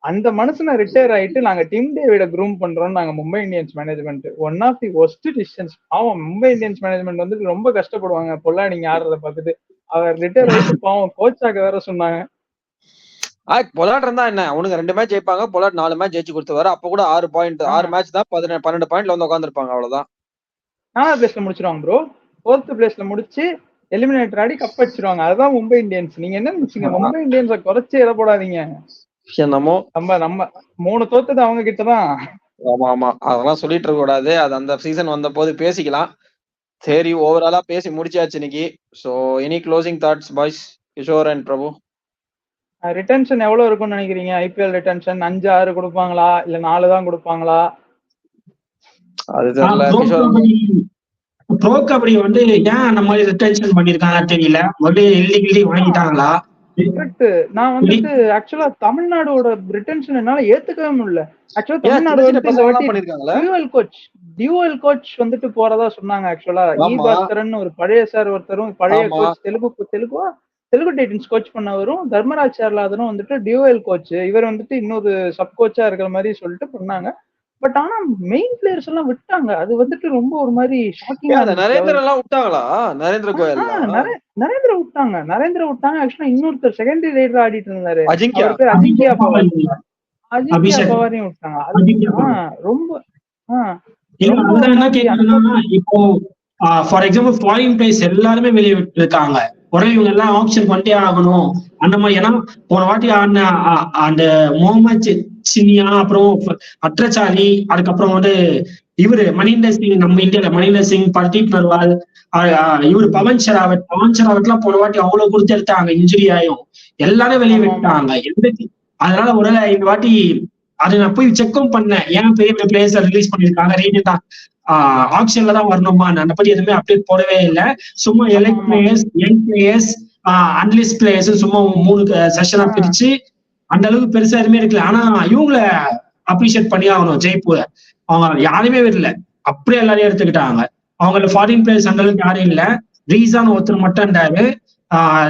அந்த மனுஷனை ரிட்டையர் ஆயிட்டு நாங்க டீம் டேவிட க்ரூம் பண்றோம் நாங்க Mumbai Indians management. One of the worst decisions. பாவம் மும்பை இந்தியன்ஸ் மேனேஜ்மெண்ட் வந்துட்டு ரொம்ப கஷ்டப்படுவாங்க பொல்லா நீங்க ஆடுறத பார்த்துட்டு. அவர் ரிட்டையர் ஆயிட்டு பாவம் கோச்சாக வேற சொன்னாங்க. பொலாட் இருந்தா என்ன, அவனுக்கு 2 மேட்ச் ஜெயிப்பாங்க, பொலாட் 4 மேட்ச் ஜெயிச்சு கொடுத்துவாரு. அப்ப கூட 6 மேட்ச் தான் 12 பாயிண்ட்ல வந்து உட்காந்துருப்பாங்க, அவ்வளவுதான். 4வது பிளேஸ்ல முடிச்சிருவாங்க ப்ரோ. 4th பிளேஸ்ல முடிச்சு எலிமினேட்டர் ஆடி கப் அடிச்சிருவாங்க. அதுதான் மும்பை இந்தியன்ஸ். நீங்க என்ன நினைச்சீங்க? மும்பை இந்தியன்ஸை குறைச்சு எதை போடாதீங்க. என்னமோ நம்ம 3 தோத்தது அவங்க கிட்டதான். ஆமா அதெல்லாம் சொல்லிட்டு இருக்க கூடாது, அது அந்த சீசன் வந்த போது பேசிக்கலாம். சரி, ஓவராலா பேசி முடிச்சாச்சு இன்னைக்கு. So any closing thoughts boys, Kishore and Prabhu? Retention எவ்வளவு இருக்கும்னு நினைக்கிறீங்க? IPL ரிட்டன்ஷன் 5 6 கொடுப்பாங்களா இல்ல 4 தான் கொடுப்பாங்களா? அது தெரியல. கிஷோர் ப்ரோ கபடி வந்து ஏன் அந்த மாதிரி ரிட்டன்ஷன் பண்ணிருக்காங்க தெரியல. இல்லீகலி வாங்கிட்டாங்களா? நான் வந்துட்டு ஆக்சுவலா தமிழ்நாடோட ரிட்டன்ஷன் என்னால ஏத்துக்கவே முடியல. ஆக்சுவலா தமிழ்நாடு வந்து டியூவல் கோச் வந்துட்டு போறதா சொன்னாங்க. ஆக்சுவலா ஈபாஸ்கரன் ஒரு பழைய சார் ஒருத்தரும், பழைய கோச் தெலுங்கு டைட்டன்ஸ் கோச் பண்ணவரும், தர்மராஜ் சேர்லாதனும் வந்துட்டு டியூவல் கோச். இவர் வந்துட்டு இன்னொரு சப் கோச்சா இருக்கிற மாதிரி சொல்லிட்டு பண்ணாங்க. பட் ஆனா மெயின் பிளேயர்ஸ் எல்லாம் விட்டாங்க. அது வந்துட்டு ரொம்ப ஒரு மாதிரி ஷாக்கிங்கா. நரேந்திர எல்லாம் விட்டாங்களா? நரேந்திர கோயல் நரேந்திர விட்டாங்க. ஆக்சுவலா இன்னொருத்தர் செகண்டரி ரைடர் ஆடிட்டு இருந்தாரு, அஜிங்கியா பவாரையும் விட்டாங்க. ரொம்ப இப்போ ஃபார் எக்ஸாம்பிள் ஃபாரின் பிளேயர்ஸ் எல்லாருமே வெளியே விட்டு இருக்காங்க. ஒரே இவங்க எல்லாம் ஆப்ஷன் பண்ணிட்டே ஆகணும் அந்த மாதிரி. ஏன்னா போன வாட்டி அந்த முகமது சினியா, அப்புறம் அட்ரச்சாரி, அதுக்கப்புறம் வந்து இவரு மணிந்தர் சிங், நம்ம இந்தியால மணிந்தர் சிங், பர்தீப் நர்வால், இவரு பவன் ஷராவத் எல்லாம் போன வாட்டி அவ்வளவு கொடுத்து எடுத்தாங்க. இன்ஜுரி ஆயும் எல்லாரும் வெளியே விட்டாங்க. அதனால ஒருவேளை இந்த வாட்டி அதை நான் போய் செக்கும் பண்ணேன், ஏன் பெரிய பெரிய பிளேயர்ஸ் ரிலீஸ் பண்ணிருக்காங்க, ரீசெண்டா ஆப்ஷன்ல தான் வரணுமா, அதை பத்தி எதுவுமே அப்டேட் போடவே இல்லை. சும்மா elect players, young players, அன்லிஸ்ட் players சும்மா 3 செஷனா பிரிச்சு அந்த அளவுக்கு பெருசா எதுவுமே இருக்குல்ல. ஆனா இவங்கள அப்ரிஷியேட் பண்ணி ஆகணும் ஜெய்ப்பூர். அவங்க யாருமே விடல, அப்படியே எல்லாரையும் எடுத்துக்கிட்டாங்க. அவங்கள ஃபாரின் பிளேயர்ஸ் அந்த அளவுக்கு யாரும் இல்ல. ரீசான் ஒருத்தர் மட்டும் இருந்தாரு,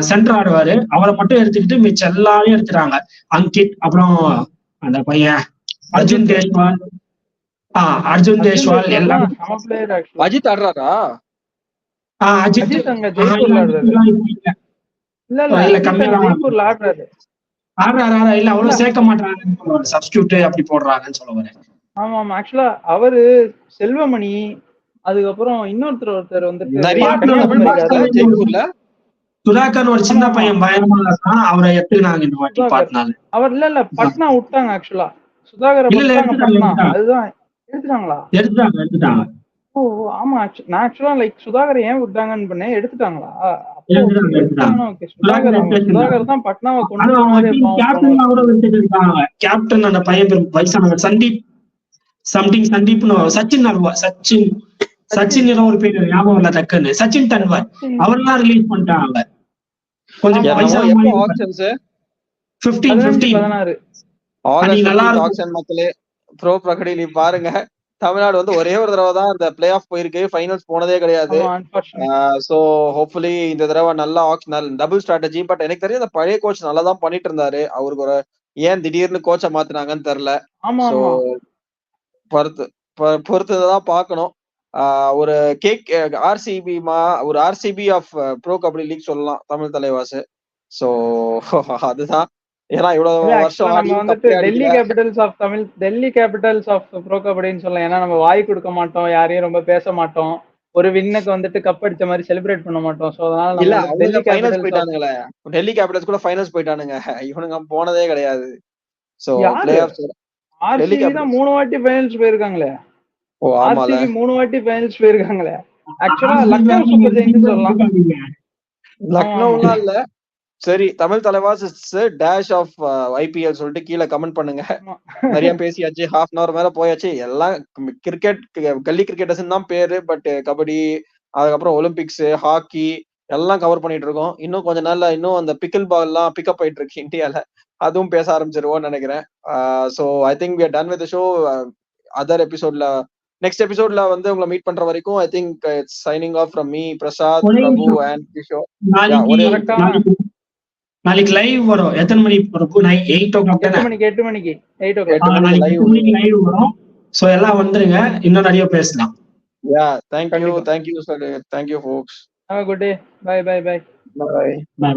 சென்டர் ஆடுவாரு, அவரை மட்டும் எடுத்துக்கிட்டு மிச்சம் எல்லாரையும் எடுத்துட்டாங்க. அங்கிட், அப்புறம் அந்த பையன் அர்ஜுன் தேஷ்வால், அர்ஜுன் தேஷ்வால் எல்லாம். அஜித் ஆடுறாரா? அஜித் அங்க ஜெய்ப்பூர்ல இல்ல ஜெய்ப்பூர்ல ஆடுறாரு. இல்ல அவ்வளவு சேர்க்க மாட்டாங்க, சப்ஸ்டிடியூட் அப்படி போடுறாங்கன்னு சொல்ல வரேன். ஆமா ஆமா, ஆக்சுவலா அவரு செல்வமணி, அதுக்கப்புறம் ஒருத்தர் வந்துட்டு ஜெய்ப்பூர்ல சுதாகர் ஒரு சின்ன பையன் பயமா இருக்கான், அவரை எடுத்துக்கினாங்க இந்த வாட்டி பாட்னால. அவர் இல்ல பட்னா விட்டாங்க ஆக்சுவலா. சுதாகர் அதுதான் எடுத்துட்டாங்களா? எடுத்துட்டாங்க. ஓ ஆமா, நான் ஆக்சுவலா லைக் சுதாகர் ஏன் விட்டாங்கன்னு பண்ணேன், எடுத்துட்டாங்களா? சுதாகர் தான் பட்னாவை கேப்டன் அந்த பையன் பேர் வயசானவர் சந்தீப்னு சச்சின் ஏதோ ஒரு பேர் ஞாபகம் இல்ல டக்குன்னு, சச்சின் டன்வர் அவர்லாம் ரிலீஸ் பண்ணிட்டாங்க. கொஞ்சம் மக்களே ப்ரோ பிரகடி நீ பாருங்க, தமிழ்நாடு வந்து ஒரே ஒரு தடவை தான் அந்த பிளே ஆஃப் போயிருக்கு, ஃபைனல்ஸ் போனதே கிடையாது. சோ ஹோப்ஃபுல்லி இந்த தடவை நல்ல டபுள் ஸ்ட்ராட்டஜி. பட் எனக்கு தெரியும் அந்த பழைய கோச் நல்லா தான் பண்ணிட்டு இருந்தாரு. அவருக்கு ஒரு ஏன் திடீர்னு கோச்சை மாத்தினாங்கன்னு தெரியல. சோ பொறுத்துதான் பாக்கணும். ஒரு RCB of Pro Kabaddi League சொல்லலாம் தமிழ் தலைவாசு. சோ அதுதான், ஏன்னா இவ்வளவு வருஷம் டெல்லி கேபிட்டல்ஸ் ஆஃப் ப்ரோ கபடின்னு சொல்லலாம். ஏன்னா நம்ம வாய் கொடுக்க மாட்டோம், யாரையும் ரொம்ப பேச மாட்டோம், ஒரு வின்னுக்கு வந்துட்டு கப் அடிச்ச மாதிரி செலிப்ரேட் பண்ண மாட்டோம். சோ அதனால இல்ல டெல்லி ஃபைனல்ஸ் போயிட்டானுங்களே, டெல்லி கேபிட்டல்ஸ் கூட ஃபைனல்ஸ் போயிட்டானுங்க, இவனுங்க போனதே கிடையாது. சோ பிளே ஆஃப் ஆர்சிபி தான் 3 வாட்டி ஃபைனல்ஸ் போயிருக்காங்களே. ஆர்சிபி 3 வாட்டி ஃபைனல்ஸ் போயிருக்காங்களே. ஆக்சுவலா லக்னோ சூப்பர் ஜெயின்ஸ் சொல்லலாம். லக்னோலாம் இல்ல. சரி, Tamil Thalaivas dash of IPL சொல்லிட்டு கீழே கமெண்ட் பண்ணுங்க. நிறைய பேசியாச்சு, ½ hour மேல போயாச்சு. எல்லாம் கிரிக்கெட், கல்லி கிரிக்கெட்டர்ஸ் தான் பேரு, பட் கபடி, அதுக்கப்புறம் ஒலிம்பிக்ஸ், ஹாக்கி எல்லாம் கவர் பண்ணிட்டு இருக்கோம். இன்னும் கொஞ்ச நாள்ல இன்னும் அந்த பிக்கிள் பால் எல்லாம் பிக்கப் ஆயிட்டு இருக்கு இந்தியால, அதுவும் பேச ஆரம்பிச்சிருவோம்னு நினைக்கிறேன். So I think we are done with the show. Other எபிசோட்ல நெக்ஸ்ட் எபிசோட்ல வந்து உங்களை மீட் பண்ற வரைக்கும் I think it's signing off from me, Prasad, Prabhu and Kishore. நாளைக்கு லைவ் வரும். எத்தனை மணிக்கு பிரபு? 8 o'clock. 8 மணிக்கு லைவ் வரும். சோ எல்லாம் வந்துருங்க, இன்னும் நிறைய பேசலாம். thank you sir, thank you folks, have a good day. Bye.